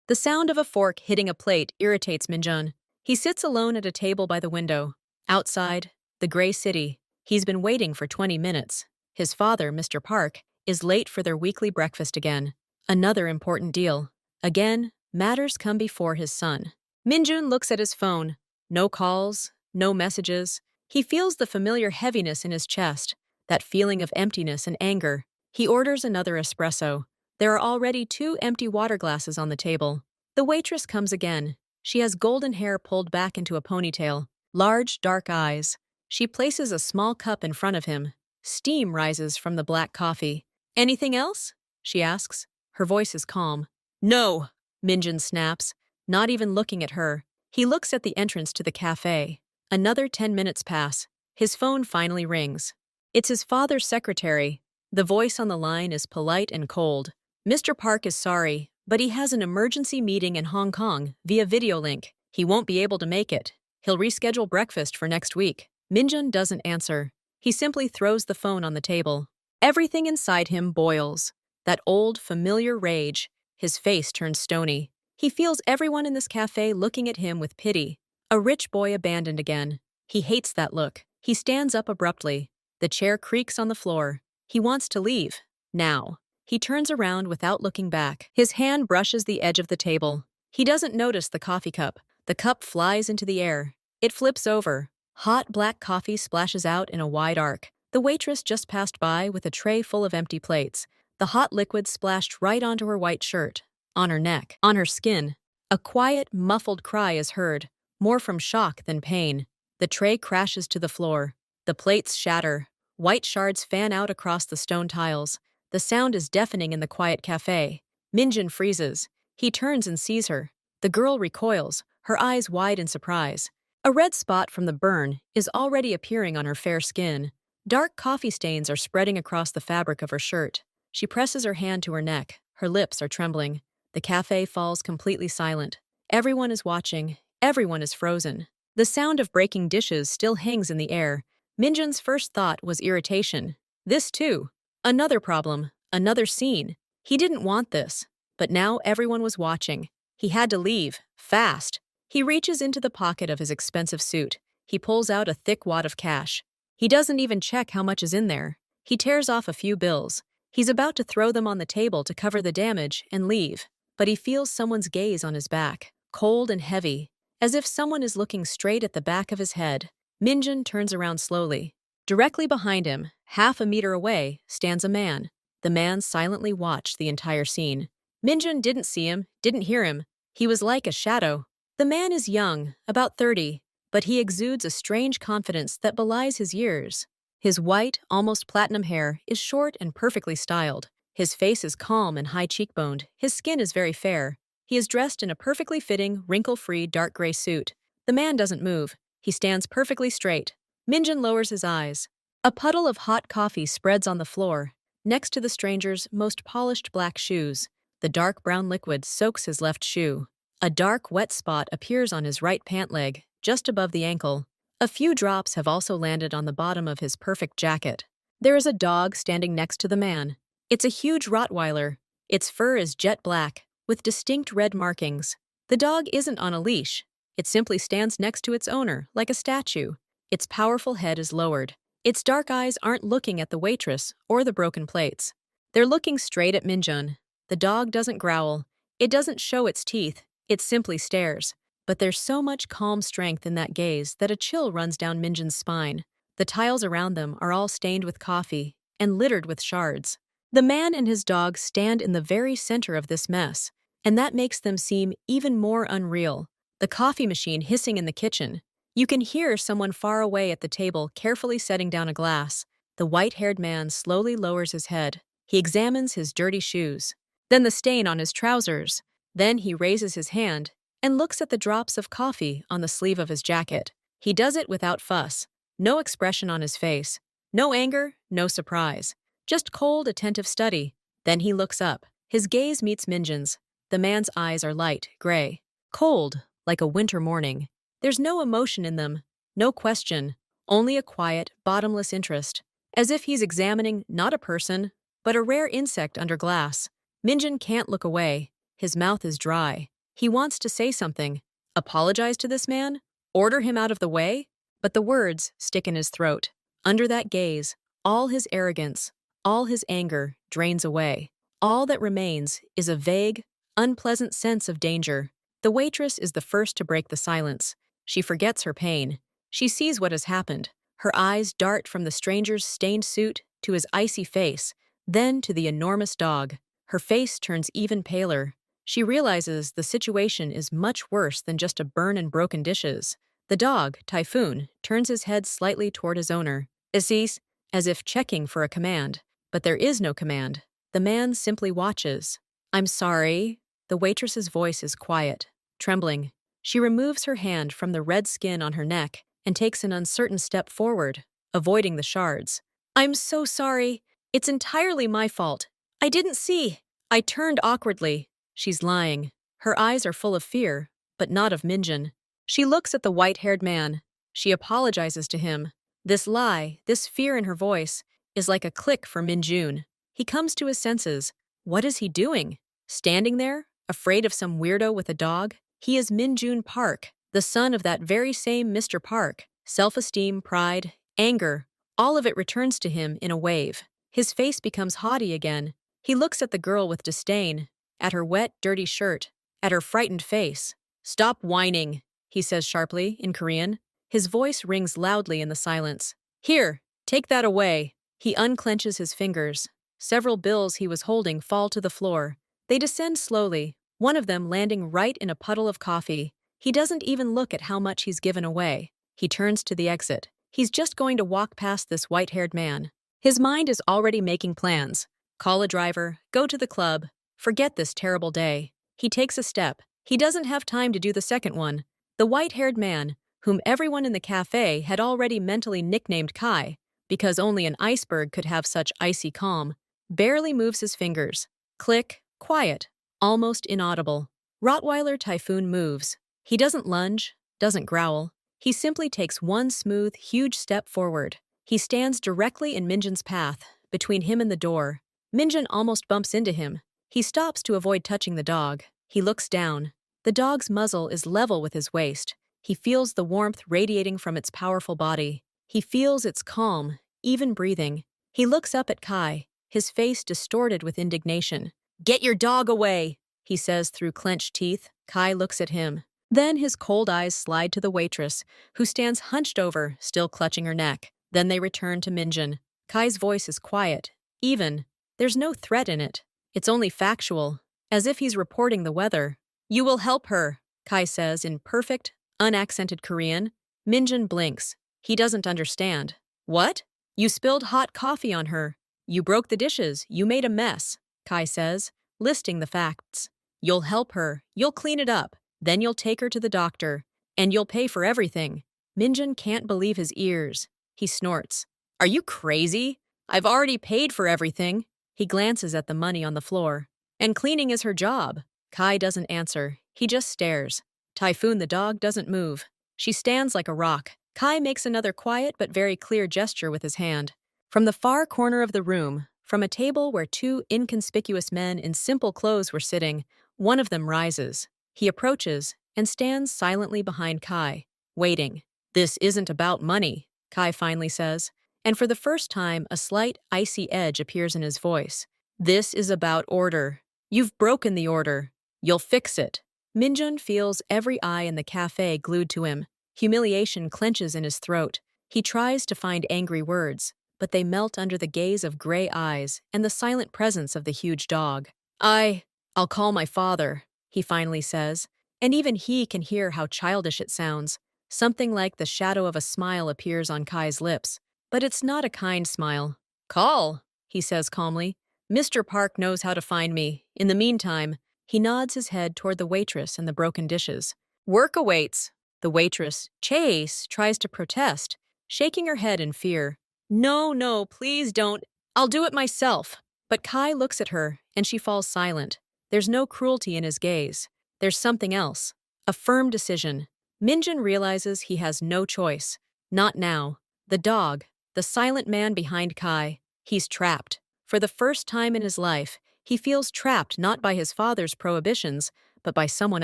The sound of a fork hitting a plate irritates Minjun. He sits alone at a table by the window. Outside, the gray city. He's been waiting for 20 minutes. His father, Mr. Park, is late for their weekly breakfast again. Another important deal. Again, matters come before his son. Minjun looks at his phone. No calls, no messages. He feels the familiar heaviness in his chest, that feeling of emptiness and anger. He orders another espresso. There are already 2 empty water glasses on the table. The waitress comes again. She has golden hair pulled back into a ponytail, large, dark eyes. She places a small cup in front of him. Steam rises from the black coffee. "Anything else?" she asks. Her voice is calm. "No," Minjun snaps, not even looking at her. He looks at the entrance to the cafe. Another 10 minutes pass. His phone finally rings. It's his father's secretary. The voice on the line is polite and cold. "Mr. Park is sorry, but he has an emergency meeting in Hong Kong via video link. He won't be able to make it. He'll reschedule breakfast for next week." Minjun doesn't answer. He simply throws the phone on the table. Everything inside him boils. That old, familiar rage. His face turns stony. He feels everyone in this cafe looking at him with pity. A rich boy abandoned again. He hates that look. He stands up abruptly. The chair creaks on the floor. He wants to leave. Now. He turns around without looking back. His hand brushes the edge of the table. He doesn't notice the coffee cup. The cup flies into the air. It flips over. Hot black coffee splashes out in a wide arc. The waitress just passed by with a tray full of empty plates. The hot liquid splashed right onto her white shirt, on her neck, on her skin. A quiet, muffled cry is heard, more from shock than pain. The tray crashes to the floor. The plates shatter. White shards fan out across the stone tiles. The sound is deafening in the quiet cafe. Minjun freezes. He turns and sees her. The girl recoils, her eyes wide in surprise. A red spot from the burn is already appearing on her fair skin. Dark coffee stains are spreading across the fabric of her shirt. She presses her hand to her neck. Her lips are trembling. The cafe falls completely silent. Everyone is watching. Everyone is frozen. The sound of breaking dishes still hangs in the air. Minjun's first thought was irritation. This too. Another problem. Another scene. He didn't want this. But now everyone was watching. He had to leave. Fast. He reaches into the pocket of his expensive suit. He pulls out a thick wad of cash. He doesn't even check how much is in there. He tears off a few bills. He's about to throw them on the table to cover the damage and leave. But he feels someone's gaze on his back, cold and heavy, as if someone is looking straight at the back of his head. Minjun turns around slowly. Directly behind him, half a meter away, stands a man. The man silently watched the entire scene. Minjun didn't see him, didn't hear him. He was like a shadow. The man is young, about 30, but he exudes a strange confidence that belies his years. His white, almost platinum hair is short and perfectly styled. His face is calm and high cheekboned. His skin is very fair. He is dressed in a perfectly fitting, wrinkle-free dark gray suit. The man doesn't move. He stands perfectly straight. Minjun lowers his eyes. A puddle of hot coffee spreads on the floor, next to the stranger's most polished black shoes. The dark brown liquid soaks his left shoe. A dark, wet spot appears on his right pant leg, just above the ankle. A few drops have also landed on the bottom of his perfect jacket. There is a dog standing next to the man. It's a huge Rottweiler. Its fur is jet black, with distinct red markings. The dog isn't on a leash. It simply stands next to its owner, like a statue. Its powerful head is lowered. Its dark eyes aren't looking at the waitress or the broken plates. They're looking straight at Minjun. The dog doesn't growl. It doesn't show its teeth. It simply stares. But there's so much calm strength in that gaze that a chill runs down Minjun's spine. The tiles around them are all stained with coffee and littered with shards. The man and his dog stand in the very center of this mess, and that makes them seem even more unreal. The coffee machine hissing in the kitchen. You can hear someone far away at the table carefully setting down a glass. The white-haired man slowly lowers his head. He examines his dirty shoes, then the stain on his trousers. Then he raises his hand and looks at the drops of coffee on the sleeve of his jacket. He does it without fuss. No expression on his face. No anger, no surprise. Just cold, attentive study. Then he looks up. His gaze meets Minjun's. The man's eyes are light, gray. Cold, like a winter morning. There's no emotion in them. No question. Only a quiet, bottomless interest. As if he's examining not a person, but a rare insect under glass. Minjun can't look away. His mouth is dry. He wants to say something, apologize to this man, order him out of the way, but the words stick in his throat. Under that gaze, all his arrogance, all his anger drains away. All that remains is a vague, unpleasant sense of danger. The waitress is the first to break the silence. She forgets her pain. She sees what has happened. Her eyes dart from the stranger's stained suit to his icy face, then to the enormous dog. Her face turns even paler. She realizes the situation is much worse than just a burn and broken dishes. The dog, Typhoon, turns his head slightly toward his owner, Aziz, as if checking for a command. But there is no command. The man simply watches. I'm sorry. The waitress's voice is quiet, trembling. She removes her hand from the red skin on her neck and takes an uncertain step forward, avoiding the shards. I'm so sorry. It's entirely my fault. I didn't see. I turned awkwardly. She's lying. Her eyes are full of fear, but not of Minjun. She looks at the white-haired man. She apologizes to him. This lie, this fear in her voice, is like a click for Minjun. He comes to his senses. What is he doing? Standing there, afraid of some weirdo with a dog? He is Minjun Park, the son of that very same Mr. Park. Self-esteem, pride, anger, all of it returns to him in a wave. His face becomes haughty again. He looks at the girl with disdain, at her wet, dirty shirt, at her frightened face. Stop whining, he says sharply in Korean. His voice rings loudly in the silence. Here, take that away. He unclenches his fingers. Several bills he was holding fall to the floor. They descend slowly, one of them landing right in a puddle of coffee. He doesn't even look at how much he's given away. He turns to the exit. He's just going to walk past this white-haired man. His mind is already making plans. Call a driver, go to the club, forget this terrible day. He takes a step. He doesn't have time to do the second one. The white-haired man, whom everyone in the cafe had already mentally nicknamed Kai, because only an iceberg could have such icy calm, barely moves his fingers. Click, quiet, almost inaudible. Rottweiler Typhoon moves. He doesn't lunge, doesn't growl. He simply takes one smooth, huge step forward. He stands directly in Minjun's path, between him and the door. Minjun almost bumps into him. He stops to avoid touching the dog. He looks down. The dog's muzzle is level with his waist. He feels the warmth radiating from its powerful body. He feels its calm, even breathing. He looks up at Kai, his face distorted with indignation. Get your dog away, he says through clenched teeth. Kai looks at him. Then his cold eyes slide to the waitress, who stands hunched over, still clutching her neck. Then they return to Minjun. Kai's voice is quiet, even. There's no threat in it. It's only factual, as if he's reporting the weather. You will help her, Kai says in perfect, unaccented Korean. Minjun blinks. He doesn't understand. What? You spilled hot coffee on her. You broke the dishes. You made a mess, Kai says, listing the facts. You'll help her. You'll clean it up. Then you'll take her to the doctor. And you'll pay for everything. Minjun can't believe his ears. He snorts. Are you crazy? I've already paid for everything. He glances at the money on the floor. And cleaning is her job. Kai doesn't answer. He just stares. Typhoon the dog doesn't move. She stands like a rock. Kai makes another quiet but very clear gesture with his hand. From the far corner of the room, from a table where two inconspicuous men in simple clothes were sitting, one of them rises. He approaches and stands silently behind Kai, waiting. This isn't about money, Kai finally says, and for the first time a slight icy edge appears in his voice. This is about order. You've broken the order. You'll fix it. Minjun feels every eye in the cafe glued to him. Humiliation clenches in his throat. He tries to find angry words, but they melt under the gaze of gray eyes and the silent presence of the huge dog. I'll call my father, he finally says, and even he can hear how childish it sounds. Something like the shadow of a smile appears on Kai's lips, but it's not a kind smile. Call, he says calmly. Mr. Park knows how to find me. In the meantime, he nods his head toward the waitress and the broken dishes. Work awaits. The waitress, Chase, tries to protest, shaking her head in fear. No, please don't. I'll do it myself. But Kai looks at her, and she falls silent. There's no cruelty in his gaze. There's something else. A firm decision. Minjun realizes he has no choice. Not now. The dog, the silent man behind Kai, he's trapped. For the first time in his life, he feels trapped not by his father's prohibitions, but by someone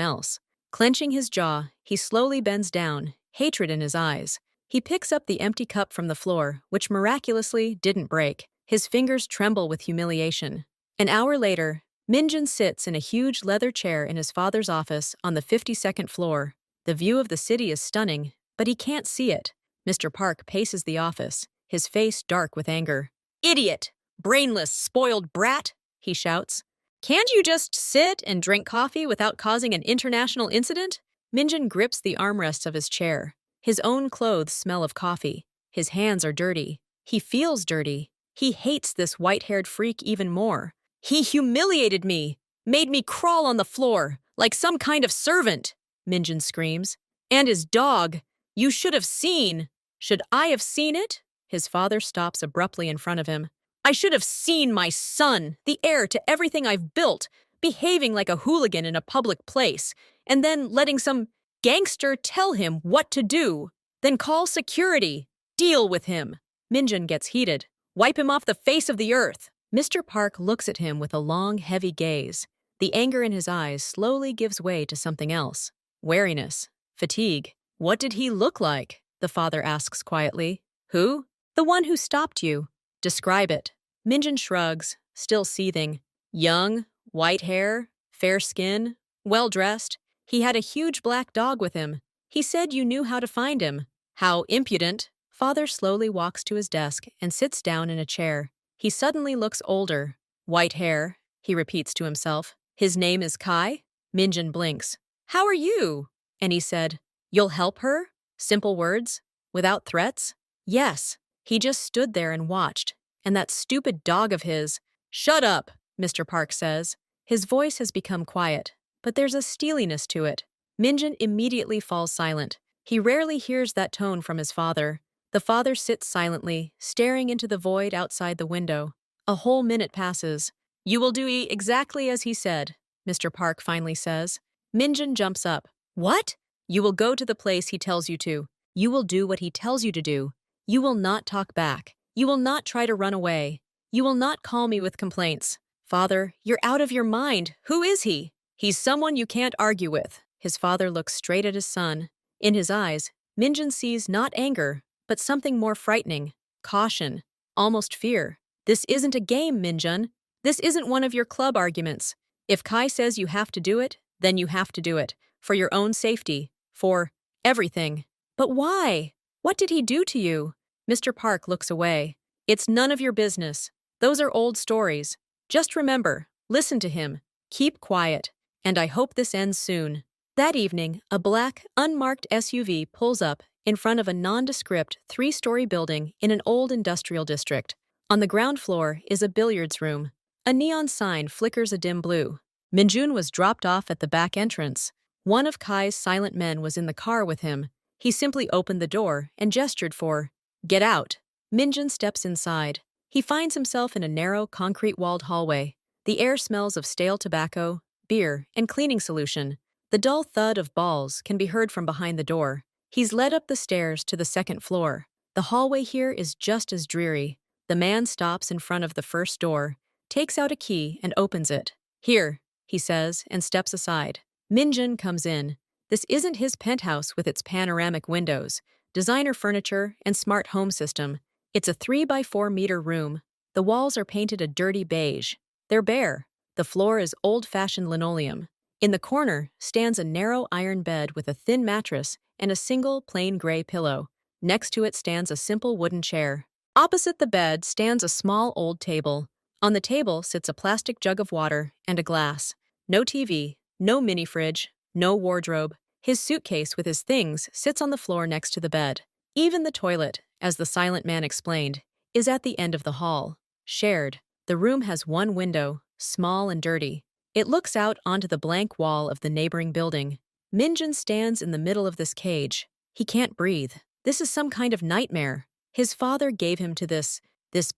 else. Clenching his jaw, he slowly bends down, hatred in his eyes. He picks up the empty cup from the floor, which miraculously didn't break. His fingers tremble with humiliation. An hour later, Minjun sits in a huge leather chair in his father's office on the 52nd floor. The view of the city is stunning, but he can't see it. Mr. Park paces the office, his face dark with anger. "Idiot! Brainless, spoiled brat!" he shouts. "Can't you just sit and drink coffee without causing an international incident?" Minjun grips the armrests of his chair. His own clothes smell of coffee. His hands are dirty. He feels dirty. He hates this white-haired freak even more. "He humiliated me, made me crawl on the floor, like some kind of servant," Minjun screams. "And his dog. You should have seen." "Should I have seen it?" His father stops abruptly in front of him. "I should have seen my son, the heir to everything I've built, behaving like a hooligan in a public place, and then letting some gangster tell him what to do. Then call security. Deal with him." Minjun gets heated. "Wipe him off the face of the earth." Mr. Park looks at him with a long, heavy gaze. The anger in his eyes slowly gives way to something else. Wariness. Fatigue. "What did he look like?" the father asks quietly. "Who?" "The one who stopped you." "Describe it." Minjun shrugs, still seething. "Young, white hair, fair skin, well-dressed. He had a huge black dog with him. He said you knew how to find him." "How impudent." Father slowly walks to his desk and sits down in a chair. He suddenly looks older. "White hair," he repeats to himself. "His name is Kai?" Minjun blinks. "How are you?" And he said, "You'll help her?" Simple words, without threats. "Yes." He just stood there and watched. And that stupid dog of his. "Shut up," Mr. Park says. His voice has become quiet, but there's a steeliness to it. Minjun immediately falls silent. He rarely hears that tone from his father. The father sits silently, staring into the void outside the window. A whole minute passes. "You will do exactly as he said," Mr. Park finally says. Minjun jumps up. "What?" "You will go to the place he tells you to. You will do what he tells you to do. You will not talk back. You will not try to run away. You will not call me with complaints." "Father, you're out of your mind. Who is he?" "He's someone you can't argue with." His father looks straight at his son. In his eyes, Minjun sees not anger, but something more frightening. Caution. Almost fear. "This isn't a game, Minjun. This isn't one of your club arguments. If Kai says you have to do it, then you have to do it. For your own safety. For everything." "But why? What did he do to you?" Mr. Park looks away. "It's none of your business. Those are old stories. Just remember, listen to him. Keep quiet. And I hope this ends soon." That evening, a black, unmarked SUV pulls up in front of a nondescript three-story building in an old industrial district. On the ground floor is a billiards room. A neon sign flickers a dim blue. Minjun was dropped off at the back entrance. One of Kai's silent men was in the car with him. He simply opened the door and gestured for, "Get out." Minjun steps inside. He finds himself in a narrow, concrete-walled hallway. The air smells of stale tobacco, beer, and cleaning solution. The dull thud of balls can be heard from behind the door. He's led up the stairs to the second floor. The hallway here is just as dreary. The man stops in front of the first door, takes out a key, and opens it. "Here," he says, and steps aside. Minjun comes in. This isn't his penthouse with its panoramic windows, designer furniture, and smart home system. It's a 3 by 4 meter room. The walls are painted a dirty beige. They're bare. The floor is old-fashioned linoleum. In the corner stands a narrow iron bed with a thin mattress and a single plain gray pillow. Next to it stands a simple wooden chair. Opposite the bed stands a small old table. On the table sits a plastic jug of water and a glass. No TV, no mini-fridge, no wardrobe. His suitcase with his things sits on the floor next to the bed. Even the toilet, as the silent man explained, is at the end of the hall. Shared. The room has one window, small and dirty. It looks out onto the blank wall of the neighboring building. Minjun stands in the middle of this cage. He can't breathe. This is some kind of nightmare. His father gave him to this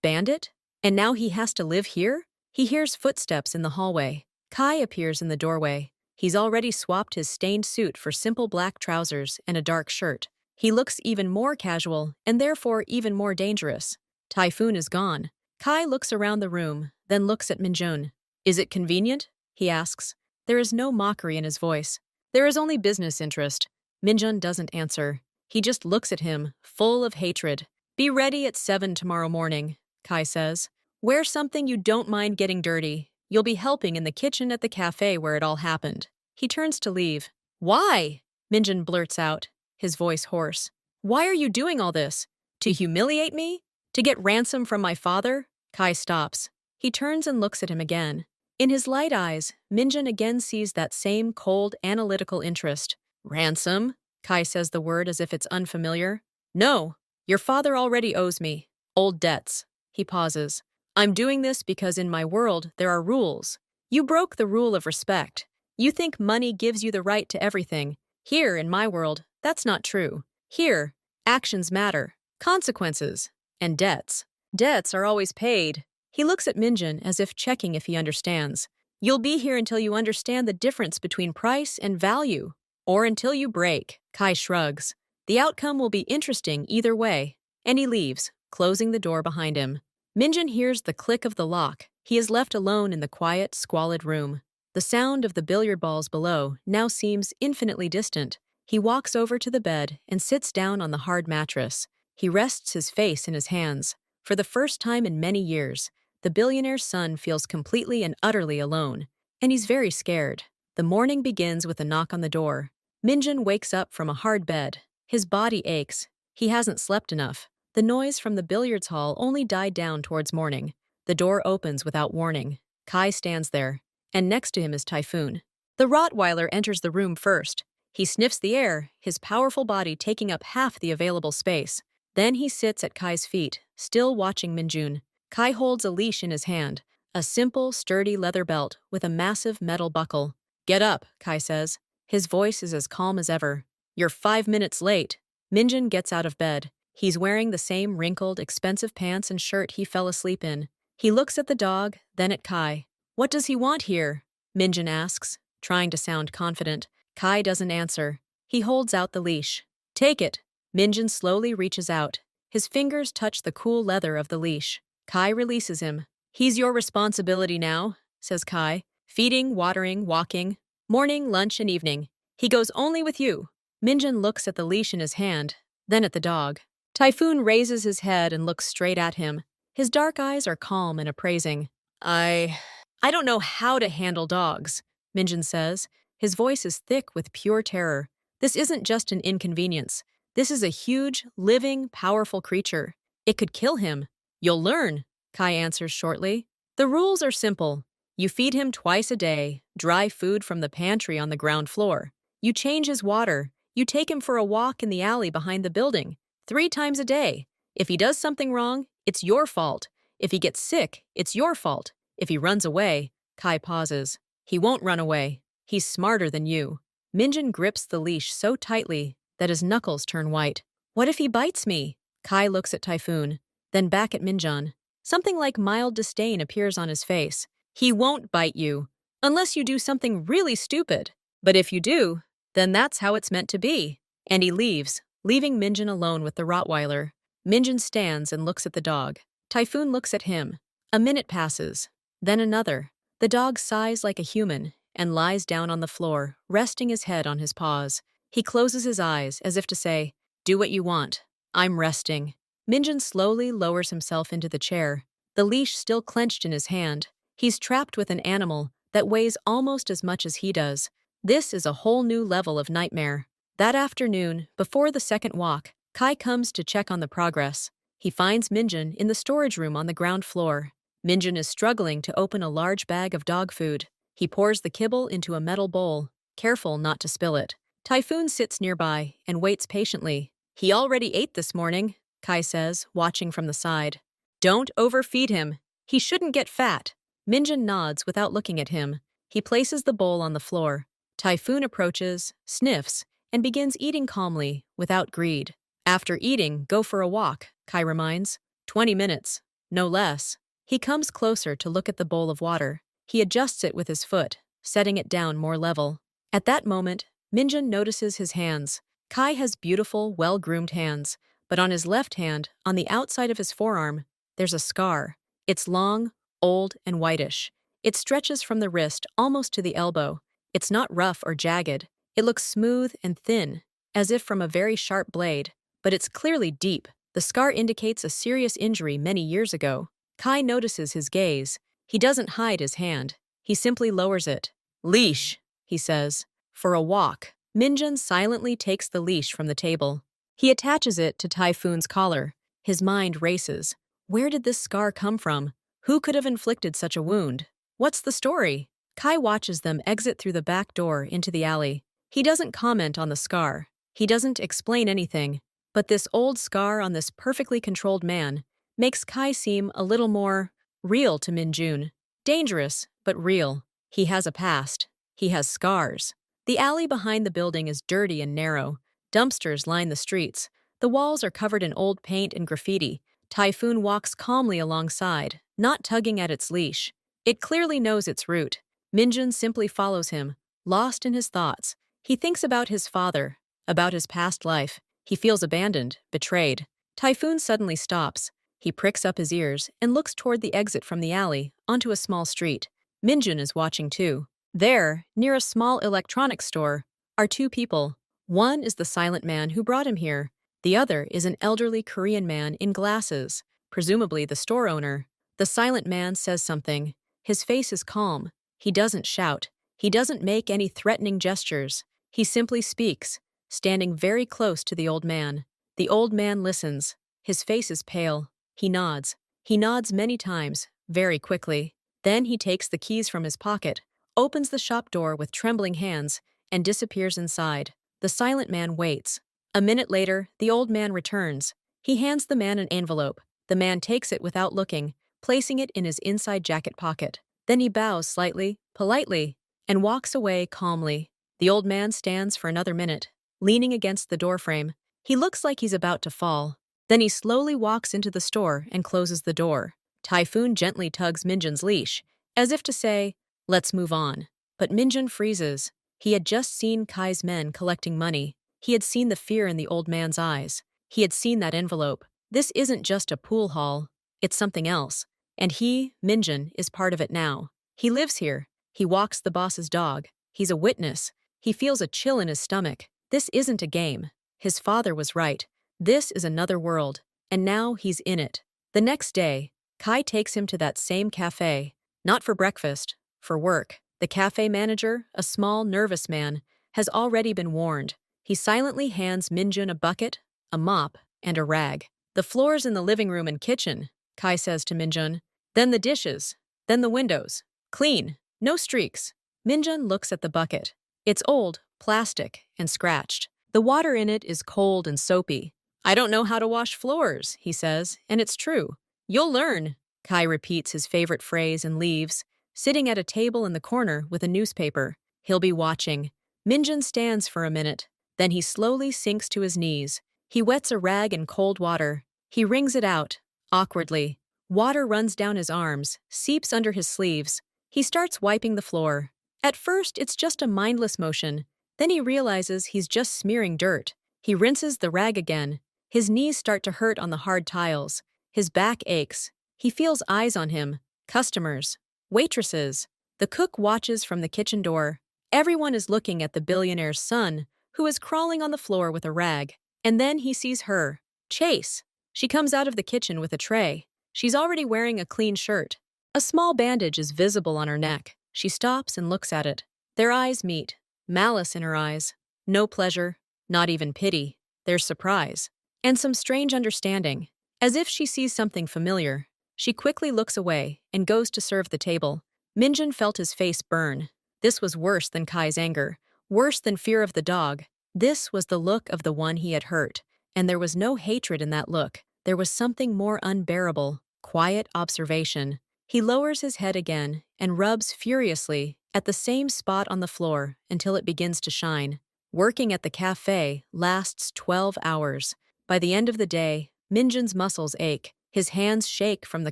bandit? And now he has to live here? He hears footsteps in the hallway. Kai appears in the doorway. He's already swapped his stained suit for simple black trousers and a dark shirt. He looks even more casual and therefore even more dangerous. Typhoon is gone. Kai looks around the room, then looks at Minjun. "Is it convenient?" he asks. There is no mockery in his voice. There is only business interest. Minjun doesn't answer. He just looks at him, full of hatred. Be ready at 7 tomorrow morning, Kai says. Wear something you don't mind getting dirty. You'll be helping in the kitchen at the cafe where it all happened. He turns to leave. Why? Minjun blurts out, his voice hoarse. Why are you doing all this? To humiliate me? To get ransom from my father? Kai stops. He turns and looks at him again. In his light eyes, Minjun again sees that same cold, analytical interest. Ransom? Kai says the word as if it's unfamiliar. No, your father already owes me. Old debts. He pauses. I'm doing this because in my world there are rules. You broke the rule of respect. You think money gives you the right to everything. Here, in my world, that's not true. Here, actions matter, consequences, and debts. Debts are always paid. He looks at Minjun as if checking if he understands. You'll be here until you understand the difference between price and value. Or until you break, Kai shrugs. The outcome will be interesting either way. And he leaves, closing the door behind him. Minjun hears the click of the lock. He is left alone in the quiet, squalid room. The sound of the billiard balls below now seems infinitely distant. He walks over to the bed and sits down on the hard mattress. He rests his face in his hands. For the first time in many years, the billionaire's son feels completely and utterly alone. And he's very scared. The morning begins with a knock on the door. Minjun wakes up from a hard bed. His body aches. He hasn't slept enough. The noise from the billiards hall only died down towards morning. The door opens without warning. Kai stands there, and next to him is Typhoon. The Rottweiler enters the room first. He sniffs the air, his powerful body taking up half the available space. Then he sits at Kai's feet, still watching Minjun. Kai holds a leash in his hand, a simple, sturdy leather belt with a massive metal buckle. Get up, Kai says. His voice is as calm as ever. You're 5 minutes late. Minjun gets out of bed. He's wearing the same wrinkled, expensive pants and shirt he fell asleep in. He looks at the dog, then at Kai. What does he want here? Minjun asks, trying to sound confident. Kai doesn't answer. He holds out the leash. Take it. Minjun slowly reaches out. His fingers touch the cool leather of the leash. Kai releases him. He's your responsibility now, says Kai. Feeding, watering, walking. Morning, lunch, and evening. He goes only with you. Minjun looks at the leash in his hand, then at the dog. Typhoon raises his head and looks straight at him. His dark eyes are calm and appraising. I don't know how to handle dogs, Minjun says. His voice is thick with pure terror. This isn't just an inconvenience. This is a huge, living, powerful creature. It could kill him. You'll learn, Kai answers shortly. The rules are simple. You feed him twice a day, dry food from the pantry on the ground floor. You change his water. You take him for a walk in the alley behind the building. 3 times a day. If he does something wrong, it's your fault. If he gets sick, it's your fault. If he runs away, Kai pauses. He won't run away. He's smarter than you. Minjun grips the leash so tightly that his knuckles turn white. What if he bites me? Kai looks at Typhoon, then back at Minjun. Something like mild disdain appears on his face. He won't bite you, unless you do something really stupid. But if you do, then that's how it's meant to be. And he leaves, leaving Minjun alone with the Rottweiler. Minjun stands and looks at the dog. Typhoon looks at him. A minute passes, then another. The dog sighs like a human and lies down on the floor, resting his head on his paws. He closes his eyes as if to say, do what you want. I'm resting. Minjun slowly lowers himself into the chair, the leash still clenched in his hand. He's trapped with an animal that weighs almost as much as he does. This is a whole new level of nightmare. That afternoon, before the second walk, Kai comes to check on the progress. He finds Minjun in the storage room on the ground floor. Minjun is struggling to open a large bag of dog food. He pours the kibble into a metal bowl, careful not to spill it. Typhoon sits nearby and waits patiently. He already ate this morning, Kai says, watching from the side. Don't overfeed him. He shouldn't get fat. Minjun nods without looking at him. He places the bowl on the floor. Typhoon approaches, sniffs, and begins eating calmly, without greed. After eating, go for a walk, Kai reminds. 20 minutes, no less. He comes closer to look at the bowl of water. He adjusts it with his foot, setting it down more level. At that moment, Minjun notices his hands. Kai has beautiful, well-groomed hands, but on his left hand, on the outside of his forearm, there's a scar. It's long, old, and whitish. It stretches from the wrist almost to the elbow. It's not rough or jagged. It looks smooth and thin, as if from a very sharp blade, but it's clearly deep. The scar indicates a serious injury many years ago. Kai notices his gaze. He doesn't hide his hand. He simply lowers it. Leash, he says. For a walk. Minjun silently takes the leash from the table. He attaches it to Typhoon's collar. His mind races. Where did this scar come from? Who could have inflicted such a wound? What's the story? Kai watches them exit through the back door into the alley. He doesn't comment on the scar. He doesn't explain anything. But this old scar on this perfectly controlled man makes Kai seem a little more real to Minjun. Dangerous, but real. He has a past. He has scars. The alley behind the building is dirty and narrow. Dumpsters line the streets. The walls are covered in old paint and graffiti. Typhoon walks calmly alongside, not tugging at its leash. It clearly knows its route. Minjun simply follows him, lost in his thoughts. He thinks about his father, about his past life. He feels abandoned, betrayed. Typhoon suddenly stops. He pricks up his ears and looks toward the exit from the alley, onto a small street. Minjun is watching too. There, near a small electronics store, are two people. One is the silent man who brought him here. The other is an elderly Korean man in glasses, presumably the store owner. The silent man says something. His face is calm. He doesn't shout. He doesn't make any threatening gestures. He simply speaks, standing very close to the old man. The old man listens. His face is pale. He nods. He nods many times, very quickly. Then he takes the keys from his pocket, opens the shop door with trembling hands, and disappears inside. The silent man waits. A minute later, the old man returns. He hands the man an envelope. The man takes it without looking, placing it in his inside jacket pocket. Then he bows slightly, politely, and walks away calmly. The old man stands for another minute, leaning against the doorframe. He looks like he's about to fall. Then he slowly walks into the store and closes the door. Typhoon gently tugs Minjun's leash, as if to say, "Let's move on." But Minjun freezes. He had just seen Kai's men collecting money. He had seen the fear in the old man's eyes. He had seen that envelope. This isn't just a pool hall. It's something else. And he, Minjun, is part of it now. He lives here. He walks the boss's dog. He's a witness. He feels a chill in his stomach. This isn't a game. His father was right. This is another world. And now he's in it. The next day, Kai takes him to that same cafe. Not for breakfast, for work. The cafe manager, a small, nervous man, has already been warned. He silently hands Minjun a bucket, a mop, and a rag. "The floors in the living room and kitchen," Kai says to Minjun. "Then the dishes. Then the windows. Clean. No streaks." Minjun looks at the bucket. It's old, plastic, and scratched. The water in it is cold and soapy. "I don't know how to wash floors," he says, and it's true. "You'll learn." Kai repeats his favorite phrase and leaves, sitting at a table in the corner with a newspaper. He'll be watching. Minjun stands for a minute. Then he slowly sinks to his knees. He wets a rag in cold water. He wrings it out, awkwardly. Water runs down his arms, seeps under his sleeves. He starts wiping the floor. At first, it's just a mindless motion. Then he realizes he's just smearing dirt. He rinses the rag again. His knees start to hurt on the hard tiles. His back aches. He feels eyes on him. Customers. Waitresses. The cook watches from the kitchen door. Everyone is looking at the billionaire's son, who is crawling on the floor with a rag. And then he sees her. Chase. She comes out of the kitchen with a tray. She's already wearing a clean shirt. A small bandage is visible on her neck. She stops and looks at it. Their eyes meet. Malice in her eyes. No pleasure, not even pity. There's surprise. And some strange understanding. As if she sees something familiar. She quickly looks away and goes to serve the table. Minjun felt his face burn. This was worse than Kai's anger. Worse than fear of the dog. This was the look of the one he had hurt. And there was no hatred in that look. There was something more unbearable. Quiet observation. He lowers his head again and rubs furiously at the same spot on the floor until it begins to shine. Working at the cafe lasts 12 hours. By the end of the day, Minjun's muscles ache. His hands shake from the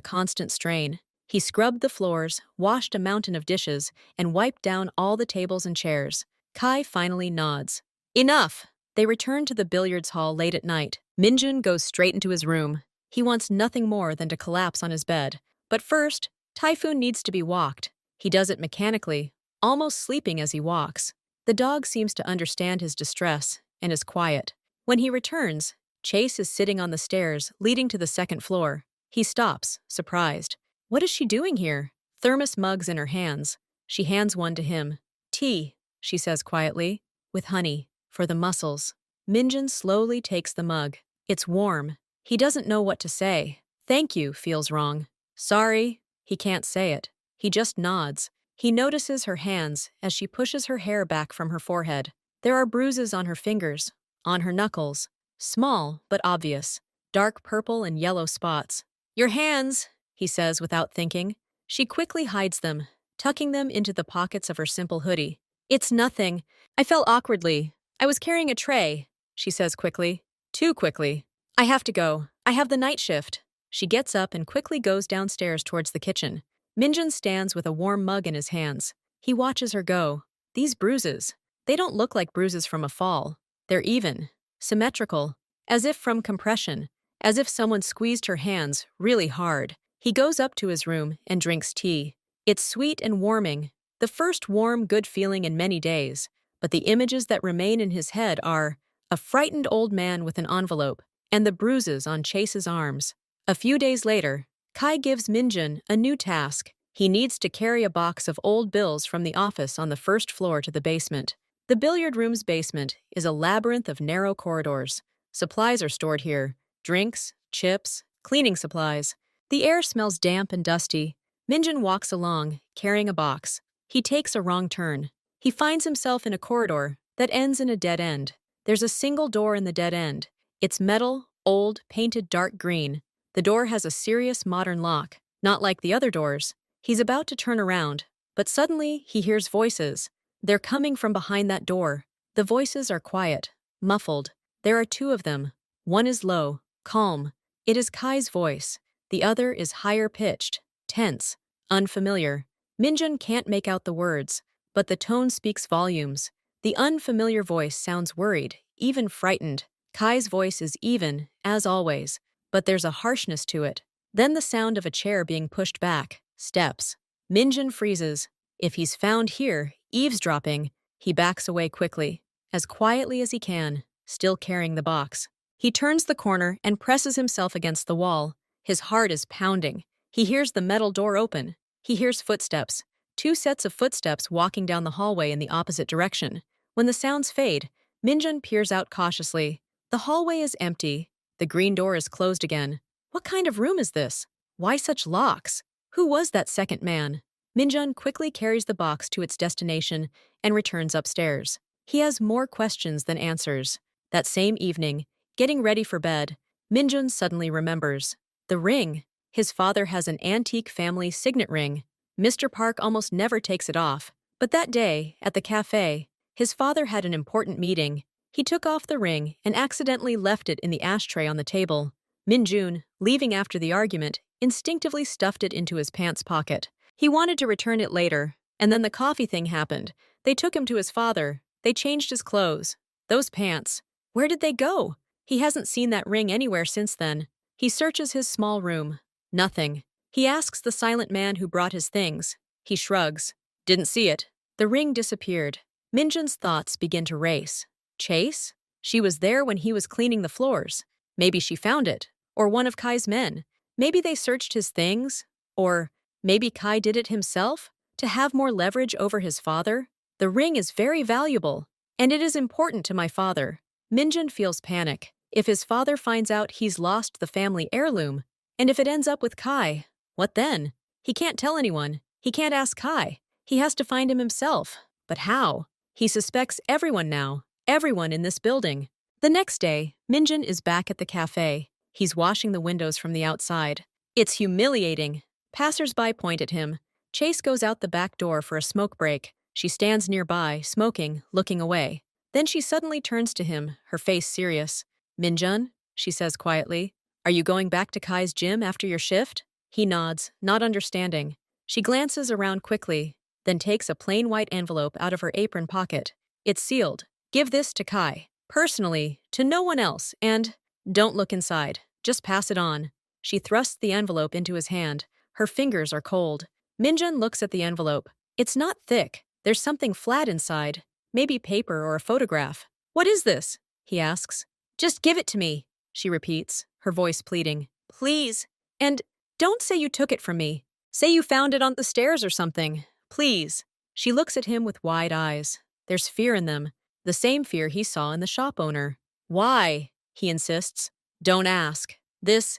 constant strain. He scrubbed the floors, washed a mountain of dishes, and wiped down all the tables and chairs. Kai finally nods. Enough! They return to the billiards hall late at night. Minjun goes straight into his room. He wants nothing more than to collapse on his bed. But first, Typhoon needs to be walked. He does it mechanically, almost sleeping as he walks. The dog seems to understand his distress and is quiet. When he returns, Chase is sitting on the stairs leading to the second floor. He stops, surprised. What is she doing here? Thermos mugs in her hands. She hands one to him. Tea, she says quietly, with honey, for the muscles. Minjun slowly takes the mug. It's warm. He doesn't know what to say. Thank you feels wrong. Sorry, he can't say it. He just nods. He notices her hands as she pushes her hair back from her forehead. There are bruises on her fingers, on her knuckles. Small, but obvious. Dark purple and yellow spots. Your hands, he says without thinking. She quickly hides them, tucking them into the pockets of her simple hoodie. It's nothing. I fell awkwardly. I was carrying a tray, she says quickly. Too quickly. I have to go. I have the night shift. She gets up and quickly goes downstairs towards the kitchen. Minjun stands with a warm mug in his hands. He watches her go. These bruises. They don't look like bruises from a fall. They're even, symmetrical, as if from compression, as if someone squeezed her hands really hard. He goes up to his room and drinks tea. It's sweet and warming, the first warm, good feeling in many days, but the images that remain in his head are a frightened old man with an envelope and the bruises on Chase's arms. A few days later, Kai gives Minjun a new task. He needs to carry a box of old bills from the office on the first floor to the basement. The billiard room's basement is a labyrinth of narrow corridors. Supplies are stored here: drinks, chips, cleaning supplies. The air smells damp and dusty. Minjun walks along, carrying a box. He takes a wrong turn. He finds himself in a corridor that ends in a dead end. There's a single door in the dead end. It's metal, old, painted dark green. The door has a serious modern lock, not like the other doors. He's about to turn around, but suddenly he hears voices. They're coming from behind that door. The voices are quiet, muffled. There are two of them. One is low, calm. It is Kai's voice. The other is higher pitched, tense, unfamiliar. Minjun can't make out the words, but the tone speaks volumes. The unfamiliar voice sounds worried, even frightened. Kai's voice is even, as always, but there's a harshness to it. Then the sound of a chair being pushed back, steps. Minjun freezes. If he's found here, eavesdropping, he backs away quickly, as quietly as he can, still carrying the box. He turns the corner and presses himself against the wall. His heart is pounding. He hears the metal door open. He hears footsteps. Two sets of footsteps walking down the hallway in the opposite direction. When the sounds fade, Minjun peers out cautiously. The hallway is empty. The green door is closed again. What kind of room is this? Why such locks? Who was that second man? Minjun quickly carries the box to its destination and returns upstairs. He has more questions than answers. That same evening, getting ready for bed, Minjun suddenly remembers. The ring. His father has an antique family signet ring. Mr. Park almost never takes it off. But that day, at the cafe, his father had an important meeting. He took off the ring and accidentally left it in the ashtray on the table. Minjun, leaving after the argument, instinctively stuffed it into his pants pocket. He wanted to return it later, and then the coffee thing happened. They took him to his father. They changed his clothes. Those pants. Where did they go? He hasn't seen that ring anywhere since then. He searches his small room. Nothing. He asks the silent man who brought his things. He shrugs. Didn't see it. The ring disappeared. Minjun's thoughts begin to race. Chase? She was there when he was cleaning the floors. Maybe she found it. Or one of Kai's men. Maybe they searched his things. Or maybe Kai did it himself to have more leverage over his father. The ring is very valuable, and it is important to my father. Minjun feels panic. If his father finds out he's lost the family heirloom, and if it ends up with Kai, what then? He can't tell anyone. He can't ask Kai. He has to find him himself. But how? He suspects everyone now. Everyone in this building. The next day, Minjun is back at the cafe. He's washing the windows from the outside. It's humiliating. Passers-by point at him. Chase goes out the back door for a smoke break. She stands nearby, smoking, looking away. Then she suddenly turns to him, her face serious. Minjun, she says quietly, are you going back to Kai's gym after your shift? He nods, not understanding. She glances around quickly, then takes a plain white envelope out of her apron pocket. It's sealed. Give this to Kai. Personally, to no one else, and don't look inside. Just pass it on. She thrusts the envelope into his hand. Her fingers are cold. Minjun looks at the envelope. It's not thick, There's something flat inside, maybe paper or a photograph. What is this? He asks. Just give it to me, she repeats, her voice pleading. Please. And don't say you took it from me. Say you found it on the stairs or something. Please. She looks at him with wide eyes. There's fear in them, the same fear he saw in the shop owner. Why? He insists. Don't ask. This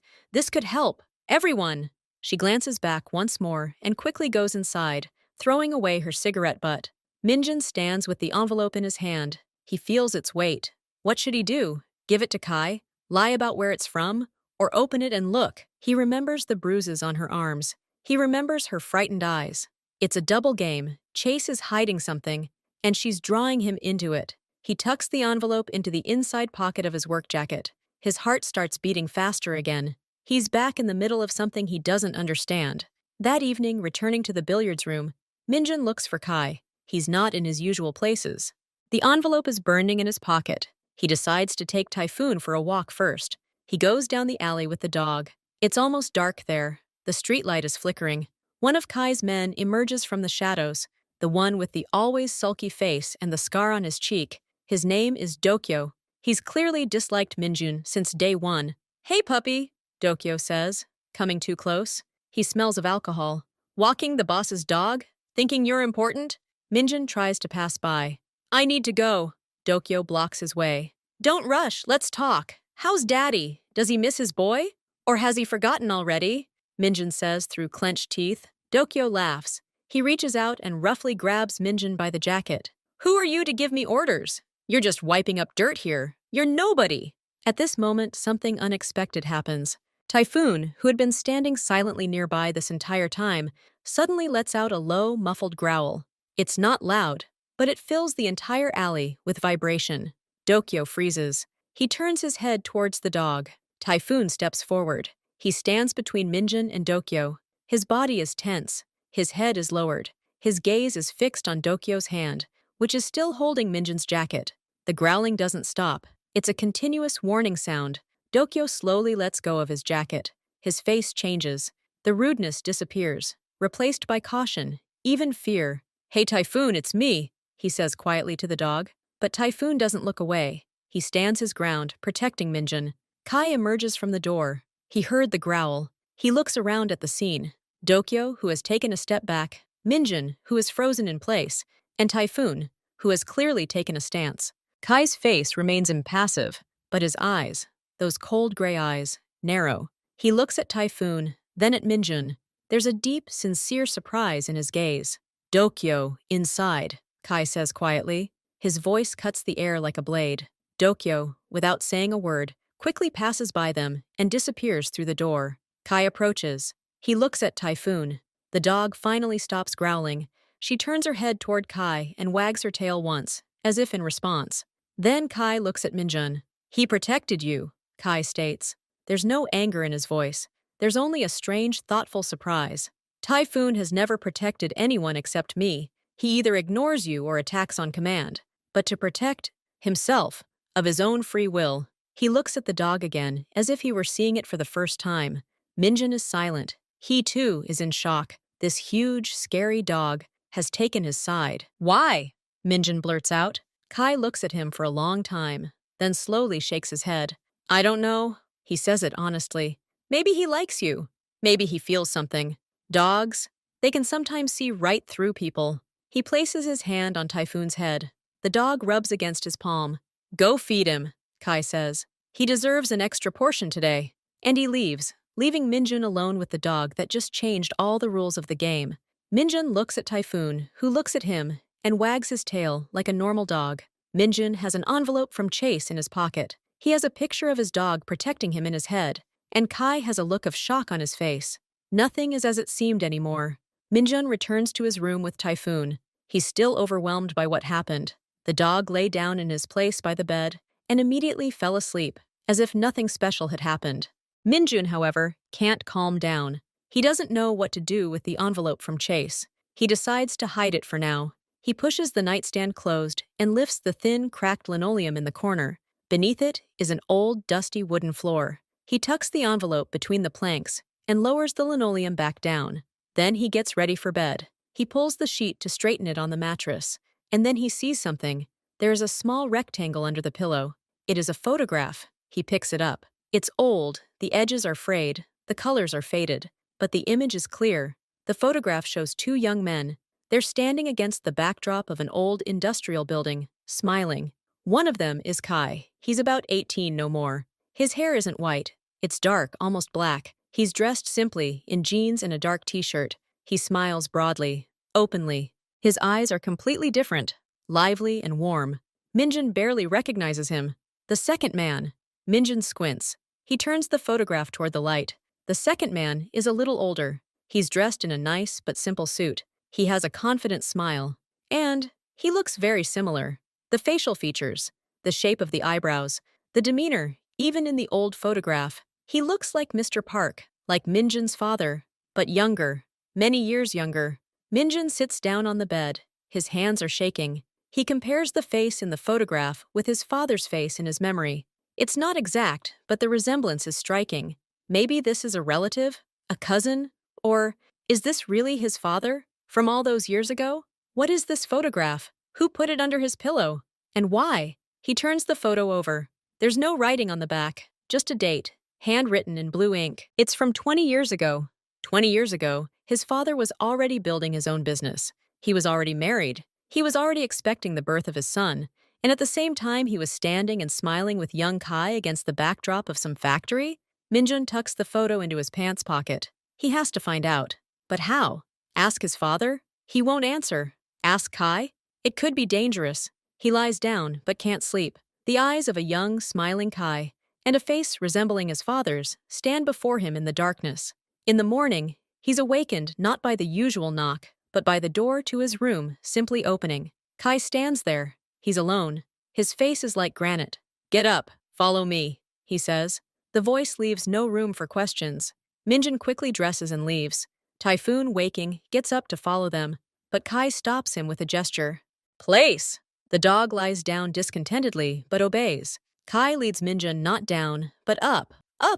could help. Everyone. She glances back once more and quickly goes inside, throwing away her cigarette butt. Minjun stands with the envelope in his hand. He feels its weight. What should he do? Give it to Kai? Lie about where it's from? Or open it and look? He remembers the bruises on her arms. He remembers her frightened eyes. It's a double game. Chase is hiding something, and she's drawing him into it. He tucks the envelope into the inside pocket of his work jacket. His heart starts beating faster again. He's back in the middle of something he doesn't understand. That evening, returning to the billiards room, Minjun looks for Kai. He's not in his usual places. The envelope is burning in his pocket. He decides to take Typhoon for a walk first. He goes down the alley with the dog. It's almost dark there. The streetlight is flickering. One of Kai's men emerges from the shadows, the one with the always sulky face and the scar on his cheek. His name is Dokyo. He's clearly disliked Minjun since day one. Hey, puppy, Dokyo says, coming too close. He smells of alcohol. Walking the boss's dog? Thinking you're important? Minjun tries to pass by. I need to go. Dokyo blocks his way. Don't rush, let's talk. How's Daddy? Does he miss his boy? Or has he forgotten already? Minjun says through clenched teeth. Dokyo laughs. He reaches out and roughly grabs Minjun by the jacket. Who are you to give me orders? You're just wiping up dirt here. You're nobody. At this moment, something unexpected happens. Typhoon, who had been standing silently nearby this entire time, suddenly lets out a low, muffled growl. It's not loud, but it fills the entire alley with vibration. Dokyo freezes. He turns his head towards the dog. Typhoon steps forward. He stands between Minjun and Dokyo. His body is tense. His head is lowered. His gaze is fixed on Dokyo's hand, which is still holding Minjun's jacket. The growling doesn't stop. It's a continuous warning sound. Dokyo slowly lets go of his jacket. His face changes. The rudeness disappears, replaced by caution, even fear. Hey Typhoon, it's me, he says quietly to the dog. But Typhoon doesn't look away. He stands his ground, protecting Minjun. Kai emerges from the door. He heard the growl. He looks around at the scene. Dokyo, who has taken a step back, Minjun, who is frozen in place, and Typhoon, who has clearly taken a stance. Kai's face remains impassive, but his eyes, those cold gray eyes, narrow. He looks at Typhoon, then at Minjun. There's a deep, sincere surprise in his gaze. Dokyo, inside, Kai says quietly. His voice cuts the air like a blade. Dokyo, without saying a word, quickly passes by them and disappears through the door. Kai approaches. He looks at Typhoon. The dog finally stops growling. She turns her head toward Kai and wags her tail once, as if in response. Then Kai looks at Minjun. He protected you, Kai states. There's no anger in his voice. There's only a strange, thoughtful surprise. Typhoon has never protected anyone except me. He either ignores you or attacks on command. But to protect himself, of his own free will, he looks at the dog again, as if he were seeing it for the first time. Minjun is silent. He, too, is in shock. This huge, scary dog has taken his side. Why? Minjun blurts out. Kai looks at him for a long time, then slowly shakes his head. I don't know. He says it honestly. Maybe he likes you. Maybe he feels something. Dogs, they can sometimes see right through people. He places his hand on Typhoon's head. The dog rubs against his palm. Go feed him, Kai says. He deserves an extra portion today. And he leaves, leaving Minjun alone with the dog that just changed all the rules of the game. Minjun looks at Typhoon, who looks at him, and wags his tail like a normal dog. Minjun has an envelope from Chase in his pocket. He has a picture of his dog protecting him in his head, and Kai has a look of shock on his face. Nothing is as it seemed anymore. Minjun returns to his room with Typhoon. He's still overwhelmed by what happened. The dog lay down in his place by the bed and immediately fell asleep, as if nothing special had happened. Minjun, however, can't calm down. He doesn't know what to do with the envelope from Chase. He decides to hide it for now. He pushes the nightstand closed and lifts the thin, cracked linoleum in the corner. Beneath it is an old, dusty wooden floor. He tucks the envelope between the planks and lowers the linoleum back down. Then he gets ready for bed. He pulls the sheet to straighten it on the mattress, and then he sees something. There is a small rectangle under the pillow. It is a photograph. He picks it up. It's old, the edges are frayed, the colors are faded, but the image is clear. The photograph shows two young men. They're standing against the backdrop of an old industrial building, smiling. One of them is Kai. He's about 18, no more. His hair isn't white. It's dark, almost black. He's dressed simply, in jeans and a dark t-shirt. He smiles broadly, openly. His eyes are completely different, lively and warm. Minjun barely recognizes him. The second man. Minjun squints. He turns the photograph toward the light. The second man is a little older. He's dressed in a nice but simple suit. He has a confident smile. And he looks very similar. The facial features, the shape of the eyebrows, the demeanor, even in the old photograph. He looks like Mr. Park, like Minjun's father, but younger, many years younger. Minjun sits down on the bed. His hands are shaking. He compares the face in the photograph with his father's face in his memory. It's not exact, but the resemblance is striking. Maybe this is a relative, a cousin, or is this really his father from all those years ago? What is this photograph? Who put it under his pillow? And why? He turns the photo over. There's no writing on the back, just a date, handwritten in blue ink. It's from 20 years ago. 20 years ago, his father was already building his own business. He was already married. He was already expecting the birth of his son. And at the same time, he was standing and smiling with young Kai against the backdrop of some factory. Minjun tucks the photo into his pants pocket. He has to find out. But how? Ask his father? He won't answer. Ask Kai? It could be dangerous. He lies down, but can't sleep. The eyes of a young, smiling Kai, and a face resembling his father's, stand before him in the darkness. In the morning, he's awakened not by the usual knock, but by the door to his room simply opening. Kai stands there. He's alone. His face is like granite. "Get up, follow me," he says. The voice leaves no room for questions. Minjun quickly dresses and leaves. Typhoon, waking, gets up to follow them, but Kai stops him with a gesture. "Place!" The dog lies down discontentedly, but obeys. Kai leads Minjun not down, but up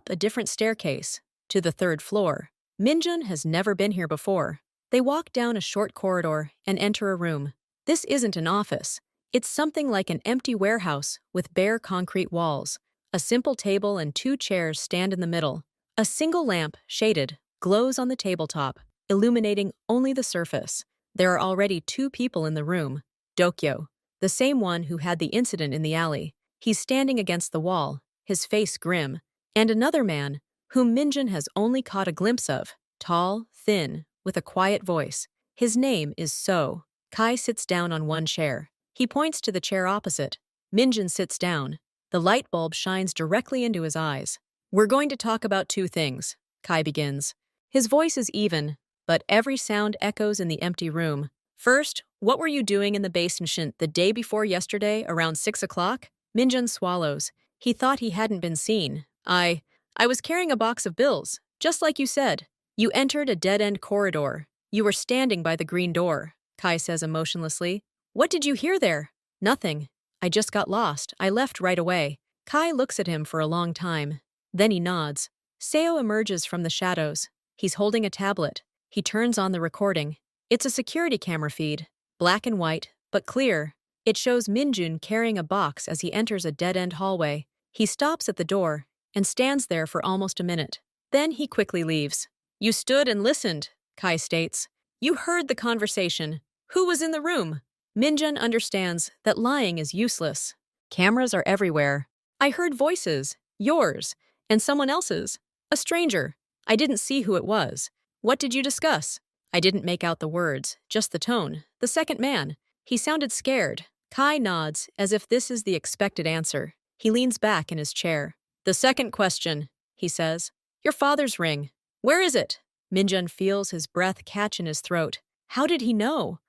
a different staircase, to the third floor. Minjun has never been here before. They walk down a short corridor and enter a room. This isn't an office. It's something like an empty warehouse with bare concrete walls. A simple table and two chairs stand in the middle. A single lamp, shaded, glows on the tabletop, illuminating only the surface. There are already two people in the room. Dokyo, the same one who had the incident in the alley. He's standing against the wall, his face grim. And another man, whom Minjun has only caught a glimpse of, tall, thin, with a quiet voice. His name is So. Kai sits down on one chair. He points to the chair opposite. Minjun sits down. The light bulb shines directly into his eyes. "We're going to talk about two things," Kai begins. His voice is even, but every sound echoes in the empty room. "First, what were you doing in the basement the day before yesterday around 6 o'clock? Minjun swallows. He thought he hadn't been seen. I was carrying a box of bills, just like you said. You entered a dead-end corridor. You were standing by the green door," Kai says emotionlessly. "What did you hear there?" "Nothing. I just got lost. I left right away." Kai looks at him for a long time. Then he nods. Seo emerges from the shadows. He's holding a tablet. He turns on the recording. It's a security camera feed, black and white, but clear. It shows Minjun carrying a box as he enters a dead-end hallway. He stops at the door and stands there for almost a minute. Then he quickly leaves. "You stood and listened," Kai states. "You heard the conversation. Who was in the room?" Minjun understands that lying is useless. "Cameras are everywhere. I heard voices, yours, and someone else's. A stranger. I didn't see who it was. What did you discuss?" "I didn't make out the words, just the tone. The second man. He sounded scared." Kai nods as if this is the expected answer. He leans back in his chair. "The second question," he says. "Your father's ring. Where is it?" Minjun feels his breath catch in his throat. How did he know?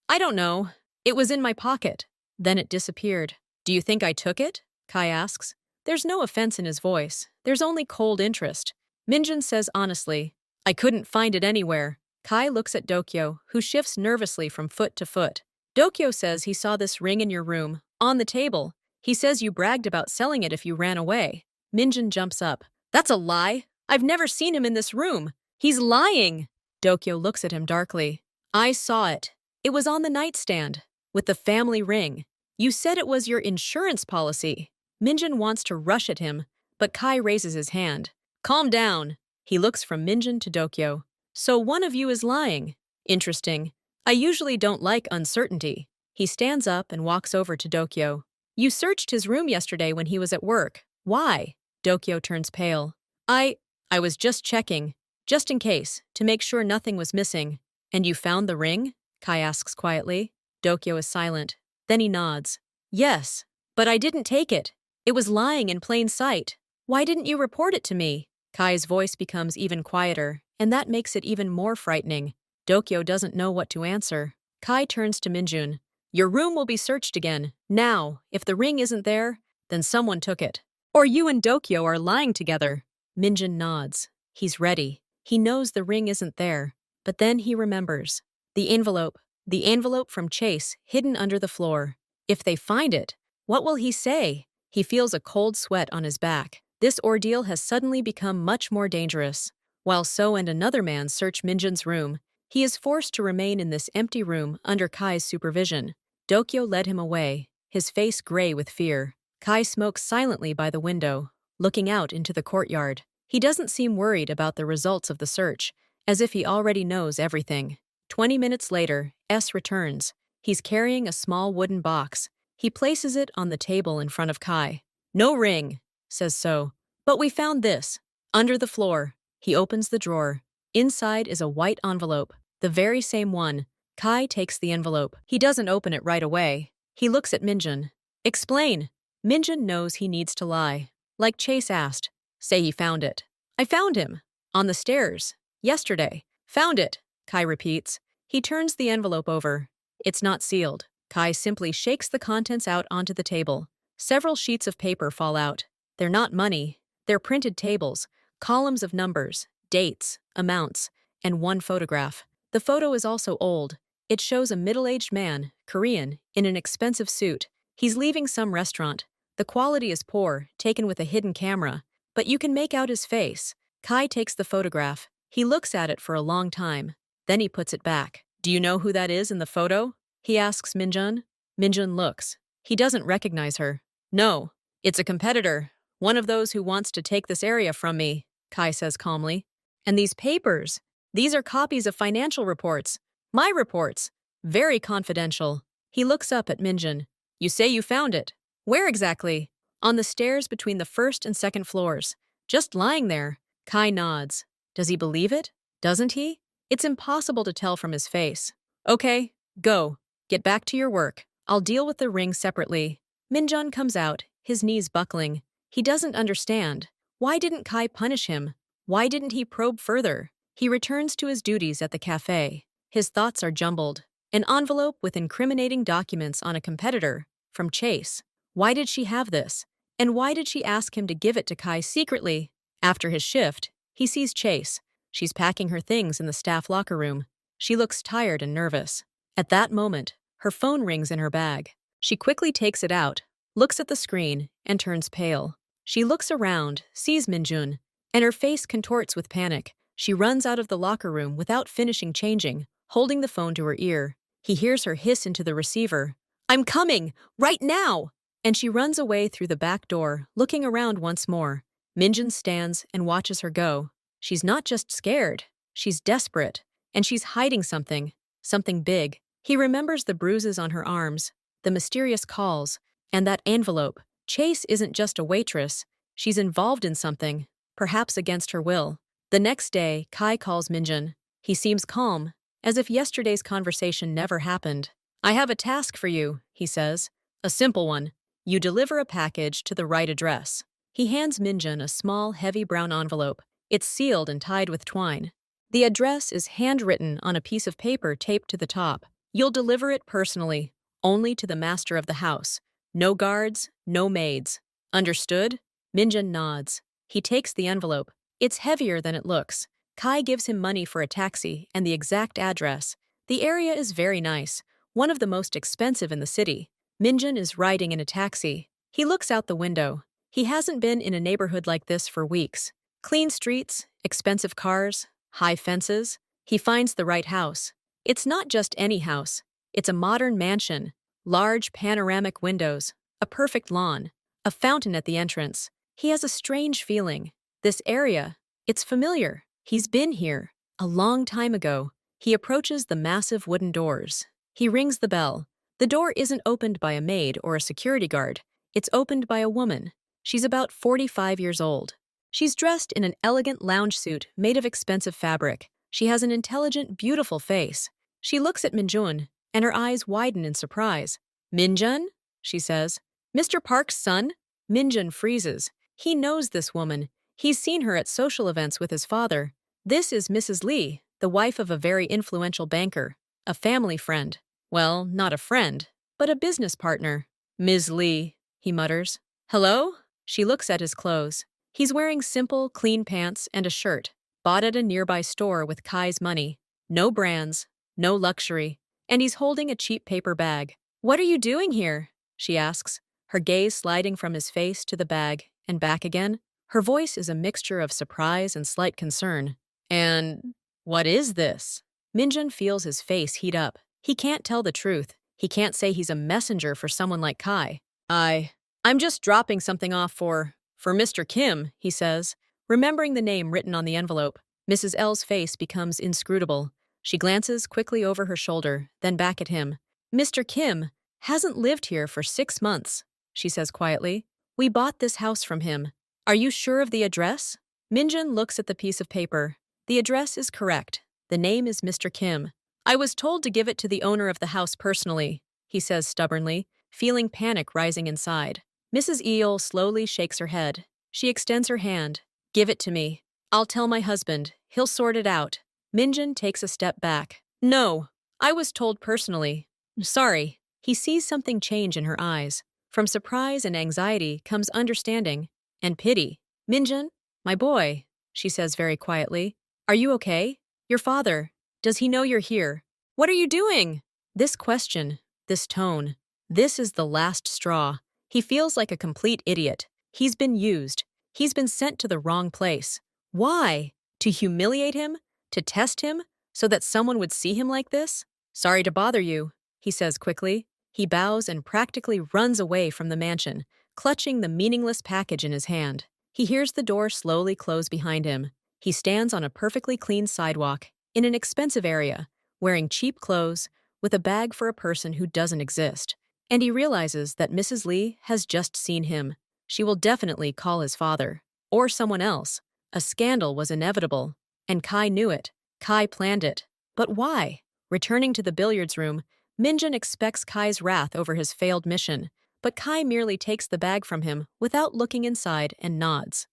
I don't know. It was in my pocket. Then it disappeared. "Do you think I took it?" Kai asks. There's no offense in his voice. There's only cold interest. Minjun says honestly, "I couldn't find it anywhere." Kai looks at Dokyo, who shifts nervously from foot to foot. Dokyo says he saw this ring in your room, on the table. He says you bragged about selling it if you ran away. Minjun jumps up. "That's a lie. I've never seen him in this room. He's lying." Dokyo looks at him darkly. I saw it. It was on the nightstand, with the family ring. You said it was your insurance policy. Minjun wants to rush at him, but Kai raises his hand. Calm down. He looks from Minjun to Dokyo. So one of you is lying. Interesting. I usually don't like uncertainty. He stands up and walks over to Dokyo. You searched his room yesterday when he was at work. Why? Dokyo turns pale. I was just checking, just in case, to make sure nothing was missing. And you found the ring? Kai asks quietly. Dokyo is silent. Then he nods. Yes, but I didn't take it. It was lying in plain sight. Why didn't you report it to me? Kai's voice becomes even quieter, and that makes it even more frightening. Dokyo doesn't know what to answer. Kai turns to Minjun. Your room will be searched again. Now, if the ring isn't there, then someone took it. Or you and Dokyo are lying together. Minjun nods. He's ready. He knows the ring isn't there. But then he remembers. The envelope from Chase, hidden under the floor. If they find it, what will he say? He feels a cold sweat on his back. This ordeal has suddenly become much more dangerous. While So and another man search Minjun's room, he is forced to remain in this empty room under Kai's supervision. Dokyo led him away, his face gray with fear. Kai smokes silently by the window, looking out into the courtyard. He doesn't seem worried about the results of the search, as if he already knows everything. 20 minutes later, S returns. He's carrying a small wooden box. He places it on the table in front of Kai. No ring, says So. But we found this. Under the floor. He opens the drawer. Inside is a white envelope, the very same one. Kai takes the envelope. He doesn't open it right away. He looks at Minjun. Explain. Minjun knows he needs to lie. Like Chase asked. Say he found it. I found him. On the stairs. Yesterday. Found it, Kai repeats. He turns the envelope over. It's not sealed. Kai simply shakes the contents out onto the table. Several sheets of paper fall out. They're not money. They're printed tables, columns of numbers, dates, amounts, and one photograph. The photo is also old. It shows a middle-aged man, Korean, in an expensive suit. He's leaving some restaurant. The quality is poor, taken with a hidden camera, but you can make out his face. Kai takes the photograph. He looks at it for a long time. Then he puts it back. Do you know who that is in the photo? He asks Minjun. Minjun looks. He doesn't recognize her. No, it's a competitor. One of those who wants to take this area from me, Kai says calmly. And these papers, these are copies of financial reports. My reports. Very confidential. He looks up at Minjun. You say you found it. Where exactly? On the stairs between the first and second floors. Just lying there. Kai nods. Does he believe it? Doesn't he? It's impossible to tell from his face. Okay, go. Get back to your work. I'll deal with the ring separately. Minjun comes out, his knees buckling. He doesn't understand. Why didn't Kai punish him? Why didn't he probe further? He returns to his duties at the cafe. His thoughts are jumbled. An envelope with incriminating documents on a competitor, from Chase. Why did she have this? And why did she ask him to give it to Kai secretly? After his shift, he sees Chase. She's packing her things in the staff locker room. She looks tired and nervous. At that moment, her phone rings in her bag. She quickly takes it out, looks at the screen, and turns pale. She looks around, sees Minjun, and her face contorts with panic. She runs out of the locker room without finishing changing, holding the phone to her ear. He hears her hiss into the receiver. I'm coming! Right now! And she runs away through the back door, looking around once more. Minjun stands and watches her go. She's not just scared, she's desperate, and she's hiding something big. He remembers the bruises on her arms, the mysterious calls, and that envelope. Chase isn't just a waitress, she's involved in something, perhaps against her will. The next day, Kai calls Minjun. He seems calm, as if yesterday's conversation never happened. I have a task for you, he says. A simple one. You deliver a package to the right address. He hands Minjun a small, heavy brown envelope. It's sealed and tied with twine. The address is handwritten on a piece of paper taped to the top. You'll deliver it personally, only to the master of the house. No guards, no maids. Understood? Minjun nods. He takes the envelope. It's heavier than it looks. Kai gives him money for a taxi and the exact address. The area is very nice, one of the most expensive in the city. Minjun is riding in a taxi. He looks out the window. He hasn't been in a neighborhood like this for weeks. Clean streets, expensive cars, high fences. He finds the right house. It's not just any house. It's a modern mansion, large panoramic windows, a perfect lawn, a fountain at the entrance. He has a strange feeling. This area, it's familiar. He's been here. A long time ago. He approaches the massive wooden doors. He rings the bell. The door isn't opened by a maid or a security guard. It's opened by a woman. She's about 45 years old. She's dressed in an elegant lounge suit made of expensive fabric. She has an intelligent, beautiful face. She looks at Minjun, and her eyes widen in surprise. Minjun? She says. Mr. Park's son? Minjun freezes. He knows this woman. He's seen her at social events with his father. This is Mrs. Lee, the wife of a very influential banker, a family friend. Well, not a friend, but a business partner. Ms. Lee, he mutters. Hello? She looks at his clothes. He's wearing simple, clean pants and a shirt, bought at a nearby store with Kai's money. No brands, no luxury, and he's holding a cheap paper bag. What are you doing here? She asks, her gaze sliding from his face to the bag and back again. Her voice is a mixture of surprise and slight concern. And what is this? Minjun feels his face heat up. He can't tell the truth. He can't say he's a messenger for someone like Kai. I'm just dropping something off for Mr. Kim, he says, remembering the name written on the envelope. Mrs. L's face becomes inscrutable. She glances quickly over her shoulder, then back at him. Mr. Kim hasn't lived here for 6 months, she says quietly. We bought this house from him. Are you sure of the address? Minjun looks at the piece of paper. The address is correct. The name is Mr. Kim. I was told to give it to the owner of the house personally, he says stubbornly, feeling panic rising inside. Mrs. Eel slowly shakes her head. She extends her hand. Give it to me. I'll tell my husband. He'll sort it out. Minjun takes a step back. No, I was told personally. Sorry. He sees something change in her eyes. From surprise and anxiety comes understanding and pity. Minjun, my boy, she says very quietly. Are you okay? Your father, does he know you're here? What are you doing? This question, this tone, this is the last straw. He feels like a complete idiot. He's been used. He's been sent to the wrong place. Why? To humiliate him? To test him? So that someone would see him like this? Sorry to bother you, he says quickly. He bows and practically runs away from the mansion, clutching the meaningless package in his hand. He hears the door slowly close behind him. He stands on a perfectly clean sidewalk, in an expensive area, wearing cheap clothes, with a bag for a person who doesn't exist. And he realizes that Mrs. Lee has just seen him. She will definitely call his father. Or someone else. A scandal was inevitable. And Kai knew it. Kai planned it. But why? Returning to the billiards room, Minjun expects Kai's wrath over his failed mission, but Kai merely takes the bag from him without looking inside and nods.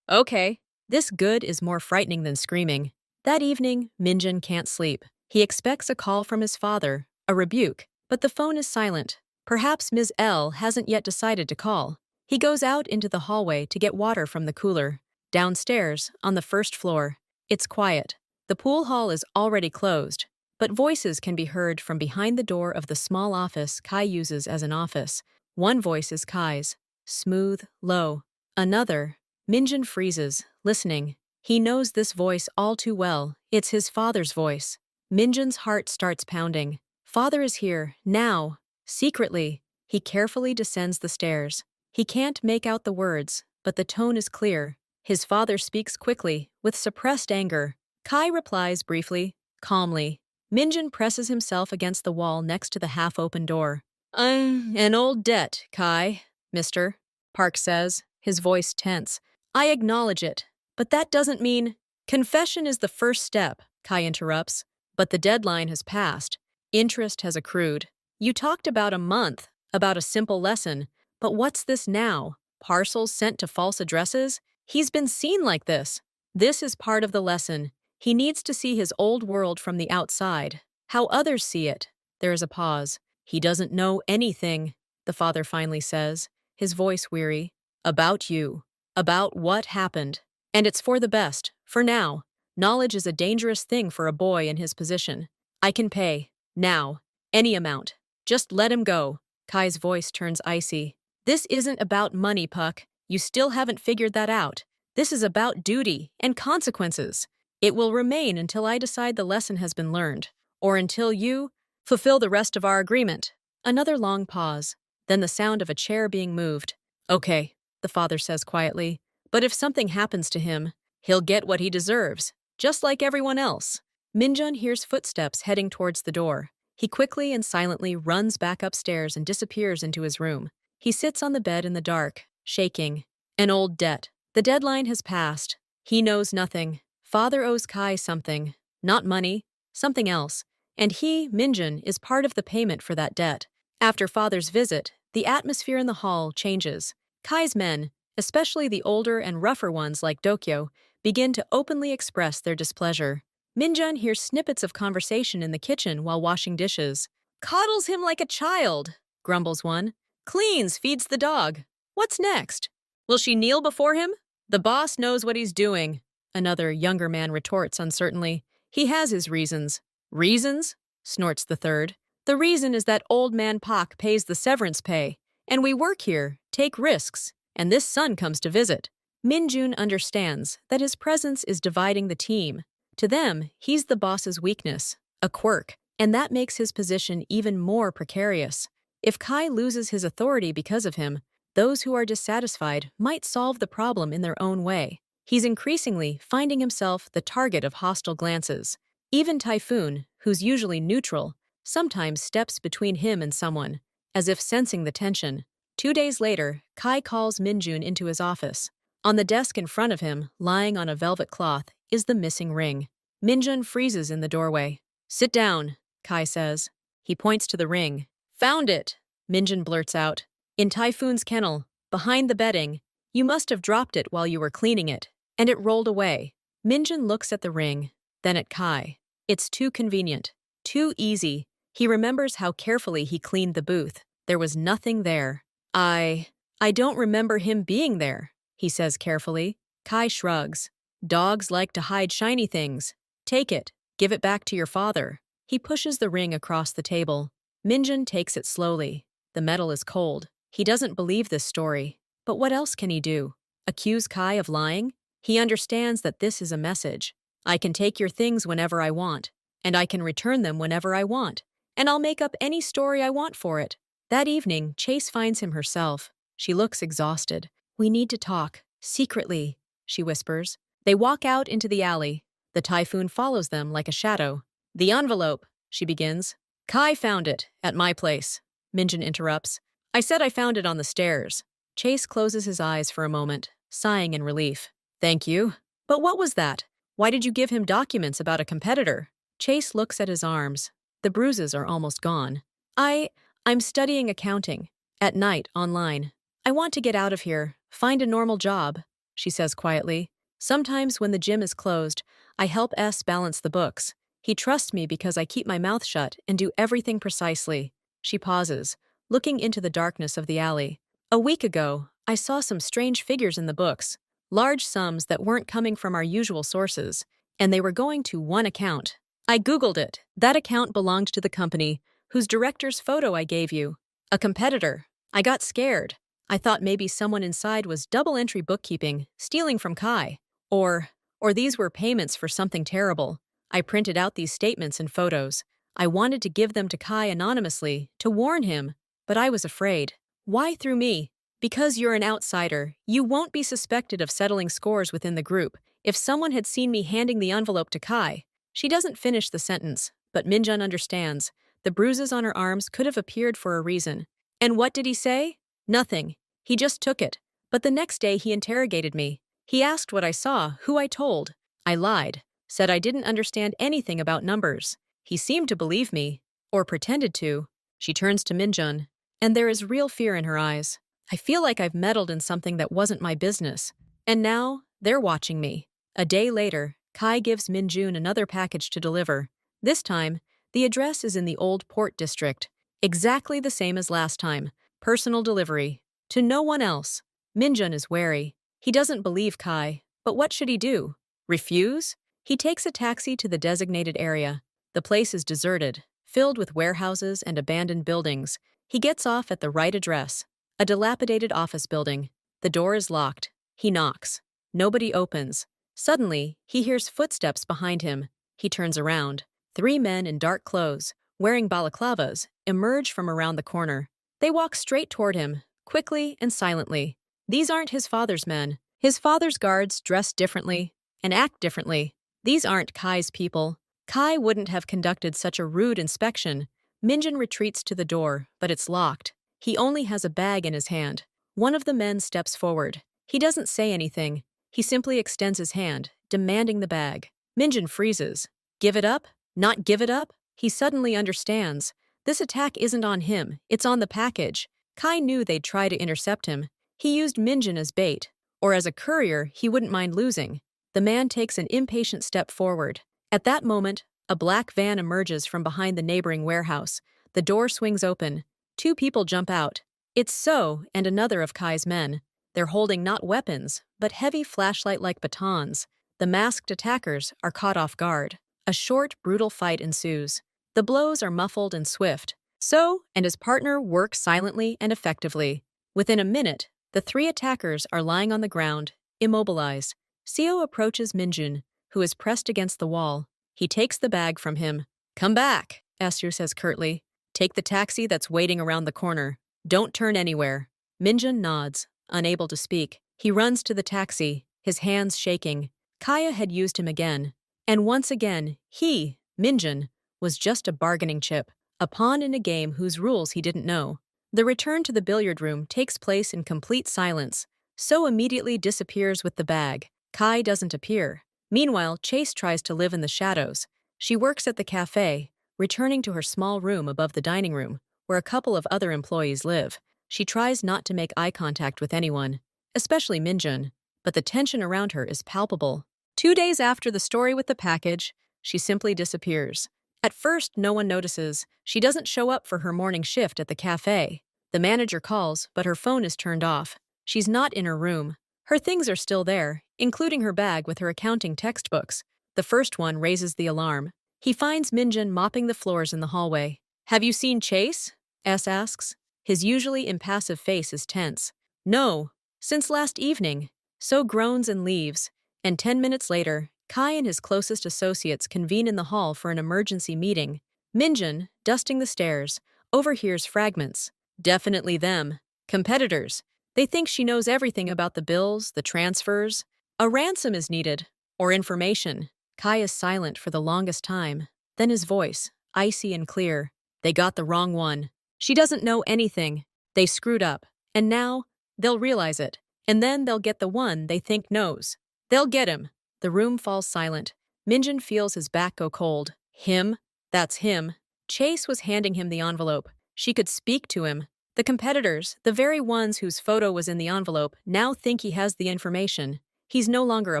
Okay. This good is more frightening than screaming. That evening, Minjun can't sleep. He expects a call from his father, a rebuke, but the phone is silent. Perhaps Ms. L hasn't yet decided to call. He goes out into the hallway to get water from the cooler. Downstairs, on the first floor, it's quiet. The pool hall is already closed, but voices can be heard from behind the door of the small office Kai uses as an office. One voice is Kai's, smooth, low. Another, Minjun freezes, listening. He knows this voice all too well. It's his father's voice. Minjun's heart starts pounding. Father is here, now. Secretly, he carefully descends the stairs. He can't make out the words, but the tone is clear. His father speaks quickly, with suppressed anger. Kai replies briefly, calmly. Minjun presses himself against the wall next to the half-open door. An old debt, Kai, mister, Park says, his voice tense. I acknowledge it, but that doesn't mean… Confession is the first step, Kai interrupts. But the deadline has passed. Interest has accrued. You talked about a month, about a simple lesson, but what's this now? Parcels sent to false addresses? He's been seen like this. This is part of the lesson. He needs to see his old world from the outside, how others see it. There is a pause. He doesn't know anything, the father finally says, his voice weary. About you. About what happened. And it's for the best, for now. Knowledge is a dangerous thing for a boy in his position. I can pay. Now. Any amount. Just let him go. Kai's voice turns icy. This isn't about money, Puck. You still haven't figured that out. This is about duty and consequences. It will remain until I decide the lesson has been learned, or until you fulfill the rest of our agreement. Another long pause, then the sound of a chair being moved. Okay, the father says quietly, but if something happens to him, he'll get what he deserves, just like everyone else. Minjun hears footsteps heading towards the door. He quickly and silently runs back upstairs and disappears into his room. He sits on the bed in the dark, shaking. An old debt. The deadline has passed. He knows nothing. Father owes Kai something. Not money, something else. And he, Minjun, is part of the payment for that debt. After Father's visit, the atmosphere in the hall changes. Kai's men, especially the older and rougher ones like Dokyo, begin to openly express their displeasure. Minjun hears snippets of conversation in the kitchen while washing dishes. Coddles him like a child, grumbles one. Cleans, feeds the dog. What's next? Will she kneel before him? The boss knows what he's doing, another younger man retorts uncertainly. He has his reasons. Reasons? Snorts the third. The reason is that old man Pak pays the severance pay, and we work here, take risks, and this son comes to visit. Minjun understands that his presence is dividing the team. To them, he's the boss's weakness, a quirk, and that makes his position even more precarious. If Kai loses his authority because of him, those who are dissatisfied might solve the problem in their own way. He's increasingly finding himself the target of hostile glances. Even Typhoon, who's usually neutral, sometimes steps between him and someone, as if sensing the tension. 2 days later, Kai calls Minjun into his office. On the desk in front of him, lying on a velvet cloth, is the missing ring. Minjun freezes in the doorway. Sit down, Kai says. He points to the ring. Found it, Minjun blurts out. In Typhoon's kennel, behind the bedding. You must have dropped it while you were cleaning it, and it rolled away. Minjun looks at the ring, then at Kai. It's too convenient, too easy. He remembers how carefully he cleaned the booth. There was nothing there. I don't remember him being there, he says carefully. Kai shrugs. Dogs like to hide shiny things. Take it. Give it back to your father. He pushes the ring across the table. Minjun takes it slowly. The metal is cold. He doesn't believe this story. But what else can he do? Accuse Kai of lying? He understands that this is a message. I can take your things whenever I want, and I can return them whenever I want, and I'll make up any story I want for it. That evening, Chase finds him herself. She looks exhausted. We need to talk. Secretly, she whispers. They walk out into the alley. The Typhoon follows them like a shadow. The envelope, she begins. Kai found it, at my place. Minjun interrupts. I said I found it on the stairs. Chase closes his eyes for a moment, sighing in relief. Thank you. But what was that? Why did you give him documents about a competitor? Chase looks at his arms. The bruises are almost gone. I'm studying accounting. At night, online. I want to get out of here, find a normal job, she says quietly. Sometimes when the gym is closed, I help S balance the books. He trusts me because I keep my mouth shut and do everything precisely. She pauses, looking into the darkness of the alley. A week ago, I saw some strange figures in the books. Large sums that weren't coming from our usual sources, and they were going to one account. I Googled it. That account belonged to the company whose director's photo I gave you. A competitor. I got scared. I thought maybe someone inside was double-entry bookkeeping, stealing from Kai. Or these were payments for something terrible. I printed out these statements and photos. I wanted to give them to Kai anonymously, to warn him, but I was afraid. Why through me? Because you're an outsider, you won't be suspected of settling scores within the group. If someone had seen me handing the envelope to Kai. She doesn't finish the sentence, but Minjun understands. The bruises on her arms could have appeared for a reason. And what did he say? Nothing. He just took it. But the next day he interrogated me. He asked what I saw, who I told. I lied, said I didn't understand anything about numbers. He seemed to believe me, or pretended to. She turns to Minjun, and there is real fear in her eyes. I feel like I've meddled in something that wasn't my business. And now, they're watching me. A day later, Kai gives Minjun another package to deliver. This time, the address is in the old port district. Exactly the same as last time. Personal delivery. To no one else. Minjun is wary. He doesn't believe Kai. But what should he do? Refuse? He takes a taxi to the designated area. The place is deserted, filled with warehouses and abandoned buildings. He gets off at the right address. A dilapidated office building. The door is locked. He knocks. Nobody opens. Suddenly, he hears footsteps behind him. He turns around. Three men in dark clothes, wearing balaclavas, emerge from around the corner. They walk straight toward him, quickly and silently. These aren't his father's men. His father's guards dress differently and act differently. These aren't Kai's people. Kai wouldn't have conducted such a rude inspection. Minjin retreats to the door, but it's locked. He only has a bag in his hand. One of the men steps forward. He doesn't say anything. He simply extends his hand, demanding the bag. Minjin freezes. Give it up? Not give it up? He suddenly understands. This attack isn't on him, it's on the package. Kai knew they'd try to intercept him. He used Minjin as bait, or as a courier he wouldn't mind losing. The man takes an impatient step forward. At that moment, a black van emerges from behind the neighboring warehouse. The door swings open. Two people jump out. It's So and another of Kai's men. They're holding not weapons, but heavy flashlight-like batons. The masked attackers are caught off guard. A short, brutal fight ensues. The blows are muffled and swift. So and his partner work silently and effectively. Within a minute, the three attackers are lying on the ground, immobilized. Seo approaches Minjun, who is pressed against the wall. He takes the bag from him. Come back, Esther says curtly. Take the taxi that's waiting around the corner. Don't turn anywhere. Minjun nods, unable to speak. He runs to the taxi, his hands shaking. Kaya had used him again. And once again, he, Minjun, was just a bargaining chip, a pawn in a game whose rules he didn't know. The return to the billiard room takes place in complete silence. So immediately disappears with the bag. Kai doesn't appear. Meanwhile, Chase tries to live in the shadows. She works at the cafe, returning to her small room above the dining room, where a couple of other employees live. She tries not to make eye contact with anyone, especially Minjun, but the tension around her is palpable. 2 days after the story with the package, she simply disappears. At first, no one notices. She doesn't show up for her morning shift at the cafe. The manager calls, but her phone is turned off. She's not in her room. Her things are still there, including her bag with her accounting textbooks. The first one raises the alarm. He finds Minjun mopping the floors in the hallway. Have you seen Chase? S asks. His usually impassive face is tense. No, since last evening. So groans and leaves. And 10 minutes later, Kai and his closest associates convene in the hall for an emergency meeting. Minjun, dusting the stairs, overhears fragments. Definitely them. Competitors. They think she knows everything about the bills, the transfers. A ransom is needed. Or information. Kai is silent for the longest time. Then his voice, icy and clear. They got the wrong one. She doesn't know anything. They screwed up. And now, they'll realize it. And then they'll get the one they think knows. They'll get him. The room falls silent. Minjun feels his back go cold. Him? That's him. Chase was handing him the envelope. She could speak to him. The competitors, the very ones whose photo was in the envelope, now think he has the information. He's no longer a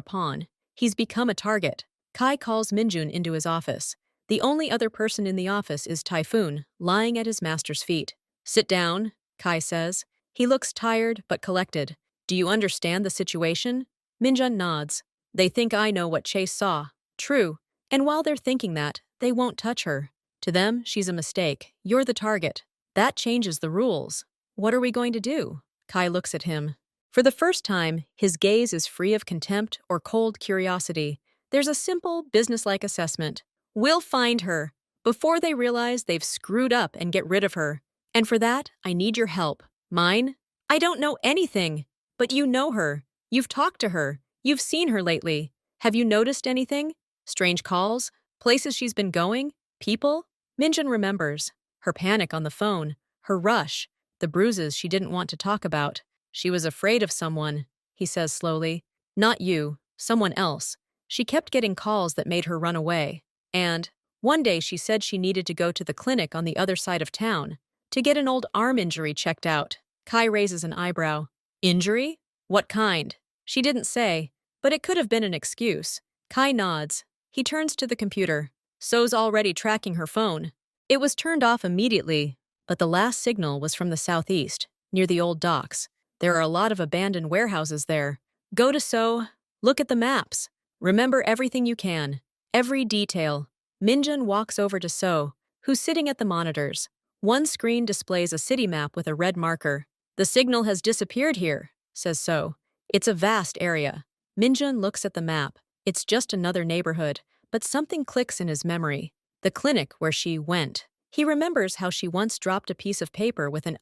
pawn. He's become a target. Kai calls Minjun into his office. The only other person in the office is Typhoon, lying at his master's feet. Sit down, Kai says. He looks tired but collected. Do you understand the situation? Minjun nods. They think I know what Chase saw. True. And while they're thinking that, they won't touch her. To them, she's a mistake. You're the target. That changes the rules. What are we going to do? Kai looks at him. For the first time, his gaze is free of contempt or cold curiosity. There's a simple, businesslike assessment. We'll find her, before they realize they've screwed up and get rid of her. And for that, I need your help. Mine? I don't know anything. But you know her. You've talked to her. You've seen her lately. Have you noticed anything? Strange calls? Places she's been going? People? Minjun remembers. Her panic on the phone. Her rush. The bruises she didn't want to talk about. She was afraid of someone, he says slowly. Not you. Someone else. She kept getting calls that made her run away. And one day she said she needed to go to the clinic on the other side of town to get an old arm injury checked out. Kai raises an eyebrow. Injury? What kind? She didn't say, but it could have been an excuse. Kai nods. He turns to the computer. So's already tracking her phone. It was turned off immediately, but the last signal was from the southeast, near the old docks. There are a lot of abandoned warehouses there. Go to So. Look at the maps. Remember everything you can. Every detail. Minjun walks over to So, who's sitting at the monitors. One screen displays a city map with a red marker. The signal has disappeared here, says So. It's a vast area. Minjun looks at the map. It's just another neighborhood, but something clicks in his memory. the clinic where she went. He remembers how she once dropped a piece of paper with an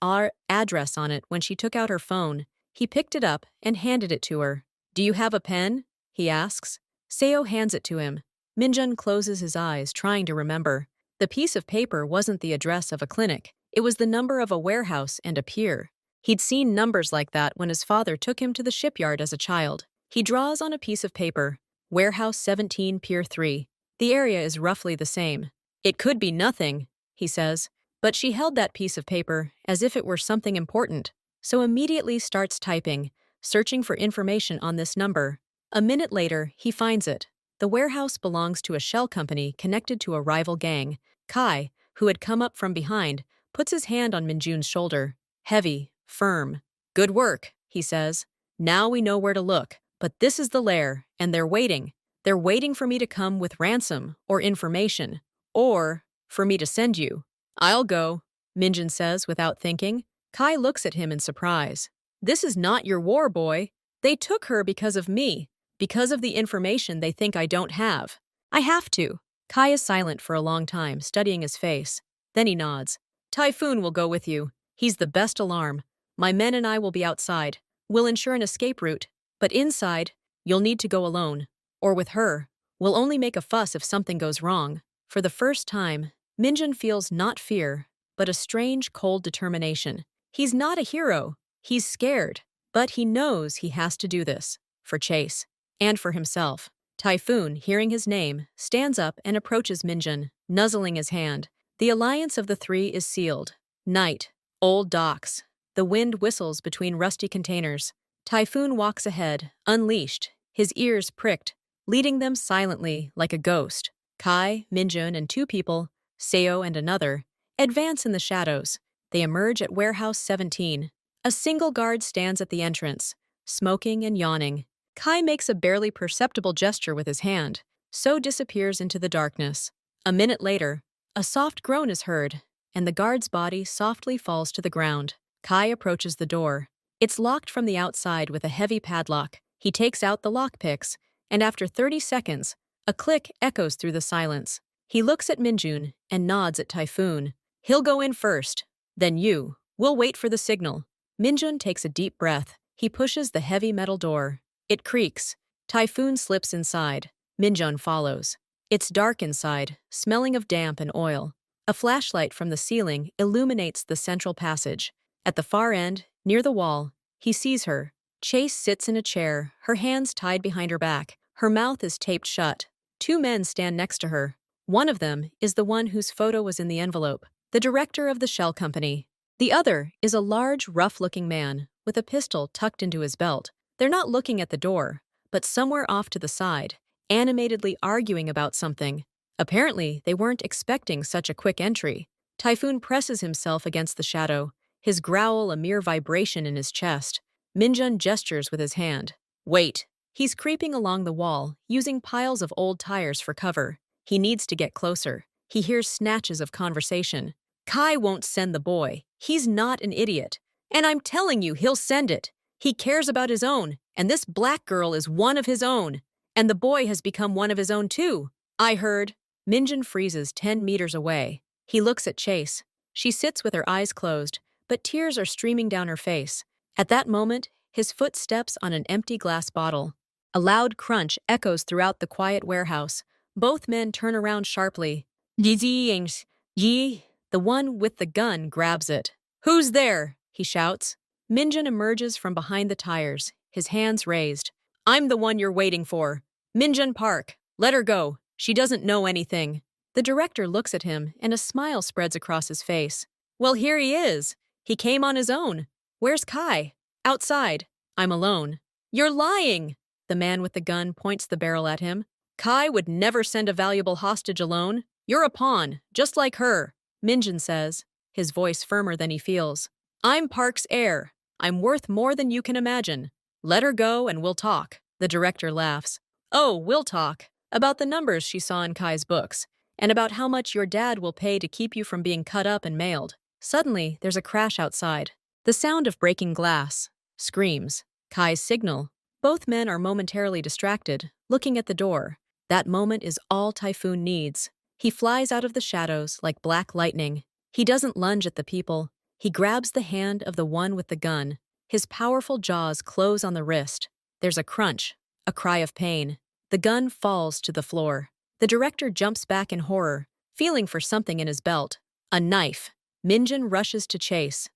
address on it when she took out her phone. He picked it up and handed it to her. "Do you have a pen?" he asks. Seo hands it to him. Minjun closes his eyes, trying to remember. The piece of paper wasn't the address of a clinic. It was the number of a warehouse and a pier. He'd seen numbers like that when his father took him to the shipyard as a child. He draws on a piece of paper. Warehouse 17, Pier 3. The area is roughly the same. "It could be nothing," he says, but she held that piece of paper as if it were something important, so immediately starts typing, searching for information on this number. A minute later, he finds it. The warehouse belongs to a shell company connected to a rival gang. Kai, who had come up from behind, puts his hand on Minjun's shoulder. Heavy, firm. "Good work," he says. "Now we know where to look, but this is the lair, and they're waiting. They're waiting for me to come with ransom, or information, or for me to send you." "I'll go," Minjun says without thinking. Kai looks at him in surprise. "This is not your war, boy. They took her because of me, because of the information they think I don't have. I have to." Kai is silent for a long time, studying his face. Then he nods. "Typhoon will go with you. He's the best alarm. My men and I will be outside. We'll ensure an escape route. But inside, you'll need to go alone. Or with her. We'll only make a fuss if something goes wrong." For the first time, Minjun feels not fear, but a strange, cold determination. He's not a hero. He's scared. But he knows he has to do this. For Chase. And for himself. Typhoon, hearing his name, stands up and approaches Minjun, nuzzling his hand. The alliance of the three is sealed. Night. Old docks. The wind whistles between rusty containers. Typhoon walks ahead, unleashed, his ears pricked, leading them silently like a ghost. Kai, Minjun, and two people, Seo and another, advance in the shadows. They emerge at Warehouse 17. A single guard stands at the entrance, smoking and yawning. Kai makes a barely perceptible gesture with his hand, so disappears into the darkness. A minute later, a soft groan is heard, and the guard's body softly falls to the ground. Kai approaches the door. It's locked from the outside with a heavy padlock. He takes out the lockpicks, and after 30 seconds, a click echoes through the silence. He looks at Minjun and nods at Typhoon. "He'll go in first. Then you. We'll wait for the signal." Minjun takes a deep breath. He pushes the heavy metal door. It creaks. Typhoon slips inside. Minjun follows. It's dark inside, smelling of damp and oil. A flashlight from the ceiling illuminates the central passage. At the far end, near the wall, he sees her. Chase sits in a chair, her hands tied behind her back. Her mouth is taped shut. Two men stand next to her. One of them is the one whose photo was in the envelope, the director of the shell company. The other is a large, rough-looking man with a pistol tucked into his belt. They're not looking at the door, but somewhere off to the side, animatedly arguing about something. Apparently, they weren't expecting such a quick entry. Typhoon presses himself against the shadow, his growl a mere vibration in his chest. Minjun gestures with his hand. "Wait." He's creeping along the wall, using piles of old tires for cover. He needs to get closer. He hears snatches of conversation. "Kai won't send the boy. He's not an idiot. And I'm telling you, he'll send it. He cares about his own, and this black girl is one of his own. And the boy has become one of his own too. I heard." Minjun freezes 10 meters away. He looks at Chase. She sits with her eyes closed, but tears are streaming down her face. At that moment, his foot steps on an empty glass bottle. A loud crunch echoes throughout the quiet warehouse. Both men turn around sharply. Yi, the one with the gun, grabs it. "Who's there?" he shouts. Minjun emerges from behind the tires, his hands raised. "I'm the one you're waiting for. Minjun Park. Let her go. She doesn't know anything." The director looks at him, and a smile spreads across his face. "Well, here he is. He came on his own. Where's Kai?" "Outside. I'm alone." "You're lying!" The man with the gun points the barrel at him. "Kai would never send a valuable hostage alone. You're a pawn, just like her." Minjun says, his voice firmer than he feels. "I'm Park's heir. I'm worth more than you can imagine. Let her go and we'll talk." The director laughs. "Oh, we'll talk. About the numbers she saw in Kai's books, and about how much your dad will pay to keep you from being cut up and mailed." Suddenly, there's a crash outside. The sound of breaking glass. Screams. Kai's signal. Both men are momentarily distracted, looking at the door. That moment is all Typhoon needs. He flies out of the shadows like black lightning. He doesn't lunge at the people. He grabs the hand of the one with the gun. His powerful jaws close on the wrist. There's a crunch, a cry of pain. The gun falls to the floor. The director jumps back in horror, feeling for something in his belt. A knife. Minjun rushes to chase.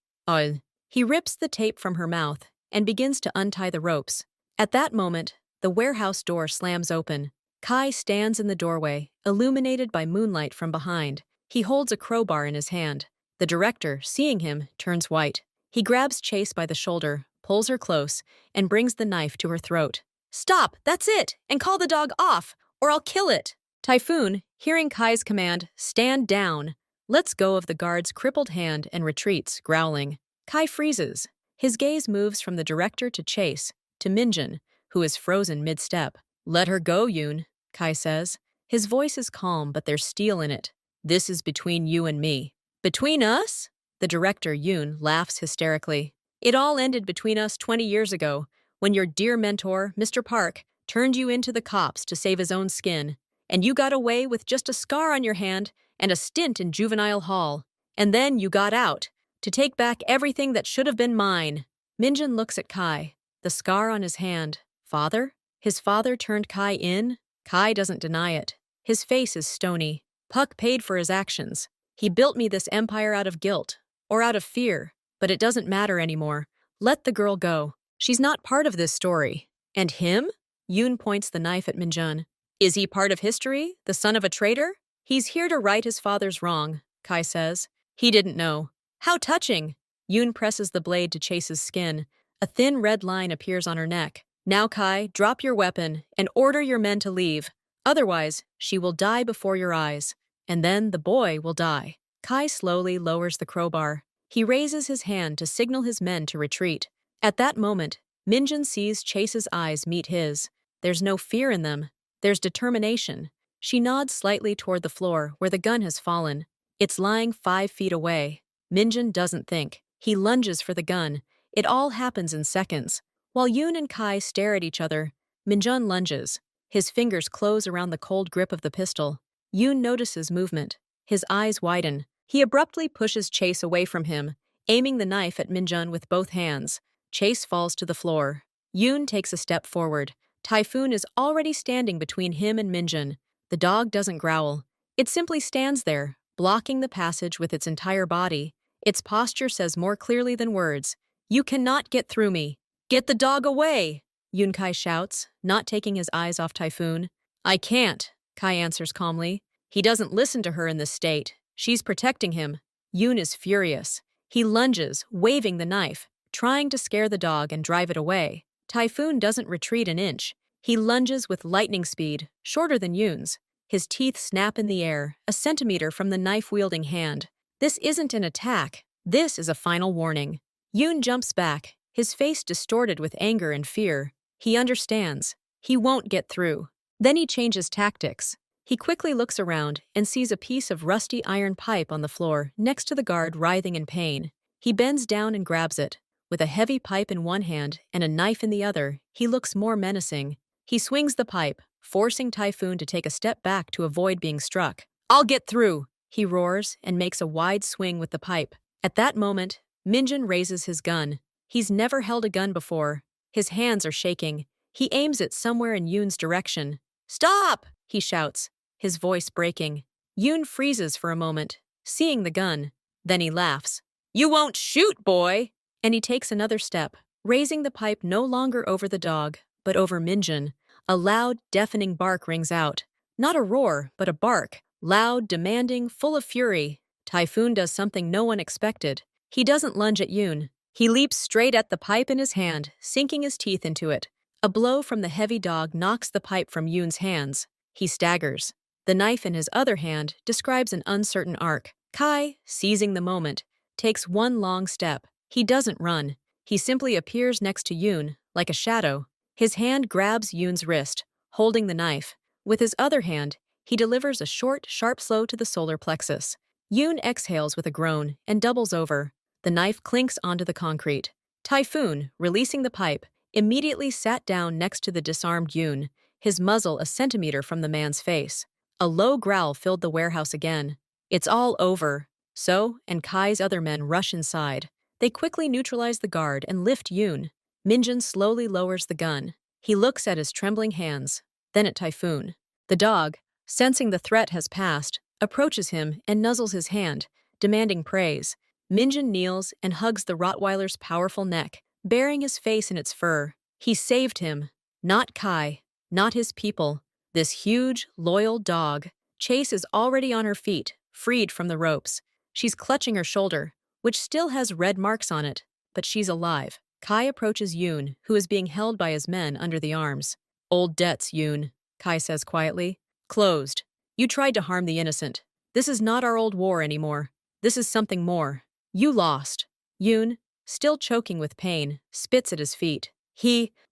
He rips the tape from her mouth and begins to untie the ropes. At that moment, the warehouse door slams open. Kai stands in the doorway, illuminated by moonlight from behind. He holds a crowbar in his hand. The director, seeing him, turns white. He grabs Chase by the shoulder, pulls her close, and brings the knife to her throat. "Stop, that's it, and call the dog off, or I'll kill it." Typhoon, hearing Kai's command, "Stand down," lets go of the guard's crippled hand and retreats, growling. Kai freezes. His gaze moves from the director to Chase, to Minjun, who is frozen mid-step. "Let her go, Yoon," Kai says. His voice is calm, but there's steel in it. "This is between you and me." "Between us?" The director, Yoon, laughs hysterically. "It all ended between us 20 years ago, when your dear mentor, Mr. Park, turned you into the cops to save his own skin, and you got away with just a scar on your hand and a stint in juvenile hall. And then you got out, to take back everything that should have been mine." Minjun looks at Kai. The scar on his hand. Father? His father turned Kai in? Kai doesn't deny it. His face is stony. "Puck paid for his actions. He built me this empire out of guilt, or out of fear, but it doesn't matter anymore. Let the girl go. She's not part of this story." "And him?" Yoon points the knife at Minjun. "Is he part of history, the son of a traitor?" "He's here to right his father's wrong," Kai says. "He didn't know." "How touching!" Yoon presses the blade to Chase's skin. A thin red line appears on her neck. "Now, Kai, drop your weapon and order your men to leave. Otherwise, she will die before your eyes. And then the boy will die." Kai slowly lowers the crowbar. He raises his hand to signal his men to retreat. At that moment, Minjun sees Chase's eyes meet his. There's no fear in them. There's determination. She nods slightly toward the floor where the gun has fallen. It's lying 5 feet away. Minjun doesn't think. He lunges for the gun. It all happens in seconds. While Yoon and Kai stare at each other, Minjun lunges. His fingers close around the cold grip of the pistol. Yoon notices movement. His eyes widen. He abruptly pushes Chase away from him, aiming the knife at Minjun with both hands. Chase falls to the floor. Yoon takes a step forward. Typhoon is already standing between him and Minjun. The dog doesn't growl. It simply stands there, blocking the passage with its entire body. Its posture says more clearly than words, "You cannot get through me. Get the dog away!" Yoon Kai shouts, not taking his eyes off Typhoon. "I can't," Kai answers calmly. "He doesn't listen to her in this state. She's protecting him." Yoon is furious. He lunges, waving the knife, trying to scare the dog and drive it away. Typhoon doesn't retreat an inch. He lunges with lightning speed, shorter than Yoon's. His teeth snap in the air, a centimeter from the knife-wielding hand. This isn't an attack. This is a final warning. Yoon jumps back, his face distorted with anger and fear. He understands. He won't get through. Then he changes tactics. He quickly looks around and sees a piece of rusty iron pipe on the floor next to the guard writhing in pain. He bends down and grabs it. With a heavy pipe in one hand and a knife in the other, he looks more menacing. He swings the pipe, forcing Typhoon to take a step back to avoid being struck. "I'll get through!" He roars and makes a wide swing with the pipe. At that moment, Minjun raises his gun. He's never held a gun before. His hands are shaking. He aims it somewhere in Yoon's direction. "Stop!" he shouts, his voice breaking. Yoon freezes for a moment, seeing the gun. Then he laughs. "You won't shoot, boy!" And he takes another step, raising the pipe no longer over the dog, but over Minjun. A loud, deafening bark rings out. Not a roar, but a bark. Loud, demanding, full of fury. Typhoon does something no one expected. He doesn't lunge at Yoon. He leaps straight at the pipe in his hand, sinking his teeth into it. A blow from the heavy dog knocks the pipe from Yoon's hands. He staggers. The knife in his other hand describes an uncertain arc. Kai, seizing the moment, takes one long step. He doesn't run. He simply appears next to Yoon, like a shadow. His hand grabs Yoon's wrist, holding the knife. With his other hand, he delivers a short, sharp blow to the solar plexus. Yoon exhales with a groan and doubles over. The knife clinks onto the concrete. Typhoon, releasing the pipe, immediately sat down next to the disarmed Yoon, his muzzle a centimeter from the man's face. A low growl filled the warehouse again. It's all over. So, and Kai's other men rush inside. They quickly neutralize the guard and lift Yoon. Minjin slowly lowers the gun. He looks at his trembling hands, then at Typhoon. The dog, sensing the threat has passed, approaches him and nuzzles his hand, demanding praise. Minjin kneels and hugs the Rottweiler's powerful neck, burying his face in its fur. He saved him. Not Kai, not his people. This huge, loyal dog. Chase is already on her feet, freed from the ropes. She's clutching her shoulder, which still has red marks on it, but she's alive. Kai approaches Yoon, who is being held by his men under the arms. Old debts, Yoon, Kai says quietly. Closed. You tried to harm the innocent. This is not our old war anymore. This is something more. You lost. Yoon, still choking with pain, spits at his feet.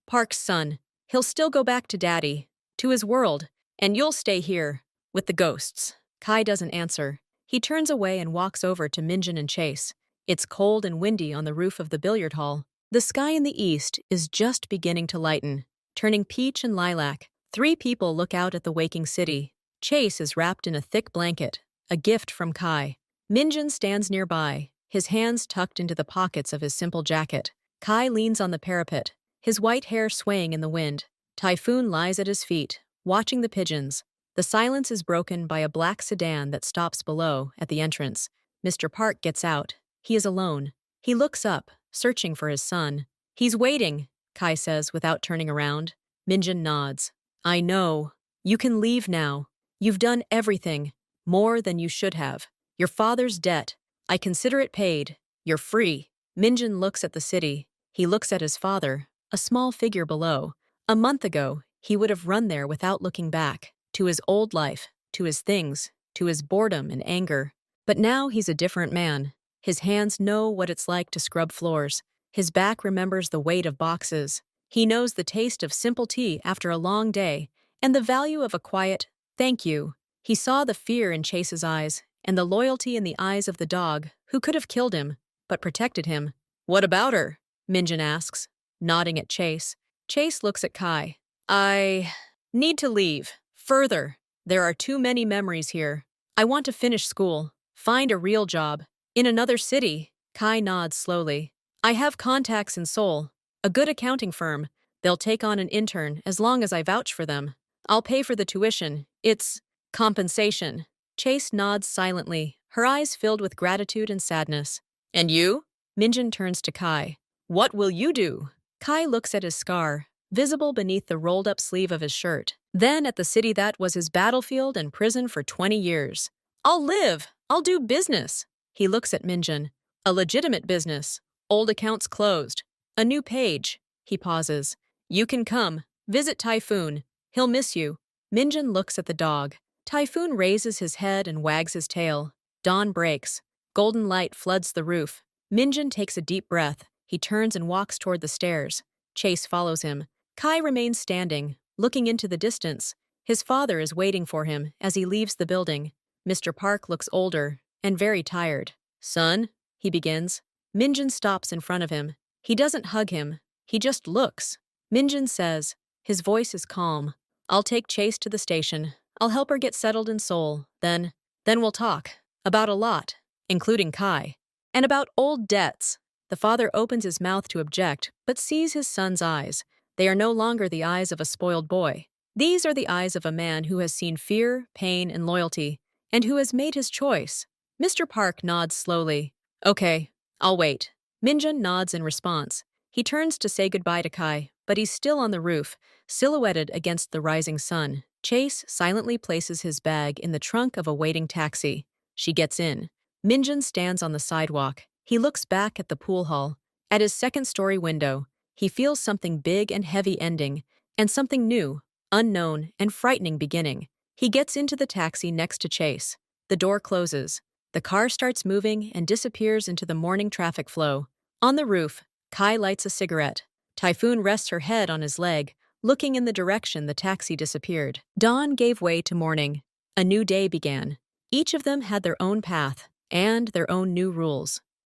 Park's son. He'll still go back to Daddy, to his world, and you'll stay here, with the ghosts. Kai doesn't answer. He turns away and walks over to Minjin and Chase. It's cold and windy on the roof of the billiard hall. The sky in the east is just beginning to lighten, turning peach and lilac. 3 people look out at the waking city. Chase is wrapped in a thick blanket, a gift from Kai. Minjin stands nearby, his hands tucked into the pockets of his simple jacket. Kai leans on the parapet, his white hair swaying in the wind. Typhoon lies at his feet, watching the pigeons. The silence is broken by a black sedan that stops below at the entrance. Mr. Park gets out. He is alone. He looks up, searching for his son. He's waiting, Kai says without turning around. Minjin nods. I know. You can leave now. You've done everything, more than you should have. Your father's debt. I consider it paid. You're free. Minjin looks at the city. He looks at his father, a small figure below. A month ago, he would have run there without looking back, to his old life, to his things, to his boredom and anger. But now he's a different man. His hands know what it's like to scrub floors. His back remembers the weight of boxes. He knows the taste of simple tea after a long day, and the value of a quiet, thank you. He saw the fear in Chase's eyes, and the loyalty in the eyes of the dog, who could have killed him, but protected him. What about her? Minjin asks, nodding at Chase. Chase looks at Kai. I need to leave. Further. There are too many memories here. I want to finish school. Find a real job. In another city. Kai nods slowly. I have contacts in Seoul. A good accounting firm. They'll take on an intern as long as I vouch for them. I'll pay for the tuition. It's compensation. Chase nods silently, her eyes filled with gratitude and sadness. And you? Minjin turns to Kai. What will you do? Kai looks at his scar, visible beneath the rolled-up sleeve of his shirt. Then at the city that was his battlefield and prison for 20 years. I'll live. I'll do business. He looks at Minjin. A legitimate business. Old accounts closed. A new page. He pauses. You can come. Visit Typhoon. He'll miss you. Minjin looks at the dog. Typhoon raises his head and wags his tail. Dawn breaks. Golden light floods the roof. Minjin takes a deep breath. He turns and walks toward the stairs. Chase follows him. Kai remains standing, looking into the distance. His father is waiting for him as he leaves the building. Mr. Park looks older and very tired. Son, he begins. Minjin stops in front of him. He doesn't hug him. He just looks. Minjin says, his voice is calm. I'll take Chase to the station. I'll help her get settled in Seoul. Then we'll talk. About a lot, including Kai. And about old debts. The father opens his mouth to object, but sees his son's eyes. They are no longer the eyes of a spoiled boy. These are the eyes of a man who has seen fear, pain, and loyalty, and who has made his choice. Mr. Park nods slowly. Okay, I'll wait. Minjin nods in response. He turns to say goodbye to Kai, but he's still on the roof, silhouetted against the rising sun. Chase silently places his bag in the trunk of a waiting taxi. She gets in. Minjin stands on the sidewalk. He looks back at the pool hall. At his second-story window, he feels something big and heavy ending, and something new, unknown, and frightening beginning. He gets into the taxi next to Chase. The door closes. The car starts moving and disappears into the morning traffic flow. On the roof, Kai lights a cigarette. Typhoon rests her head on his leg, looking in the direction the taxi disappeared. Dawn gave way to morning. A new day began. Each of them had their own path and their own new rules.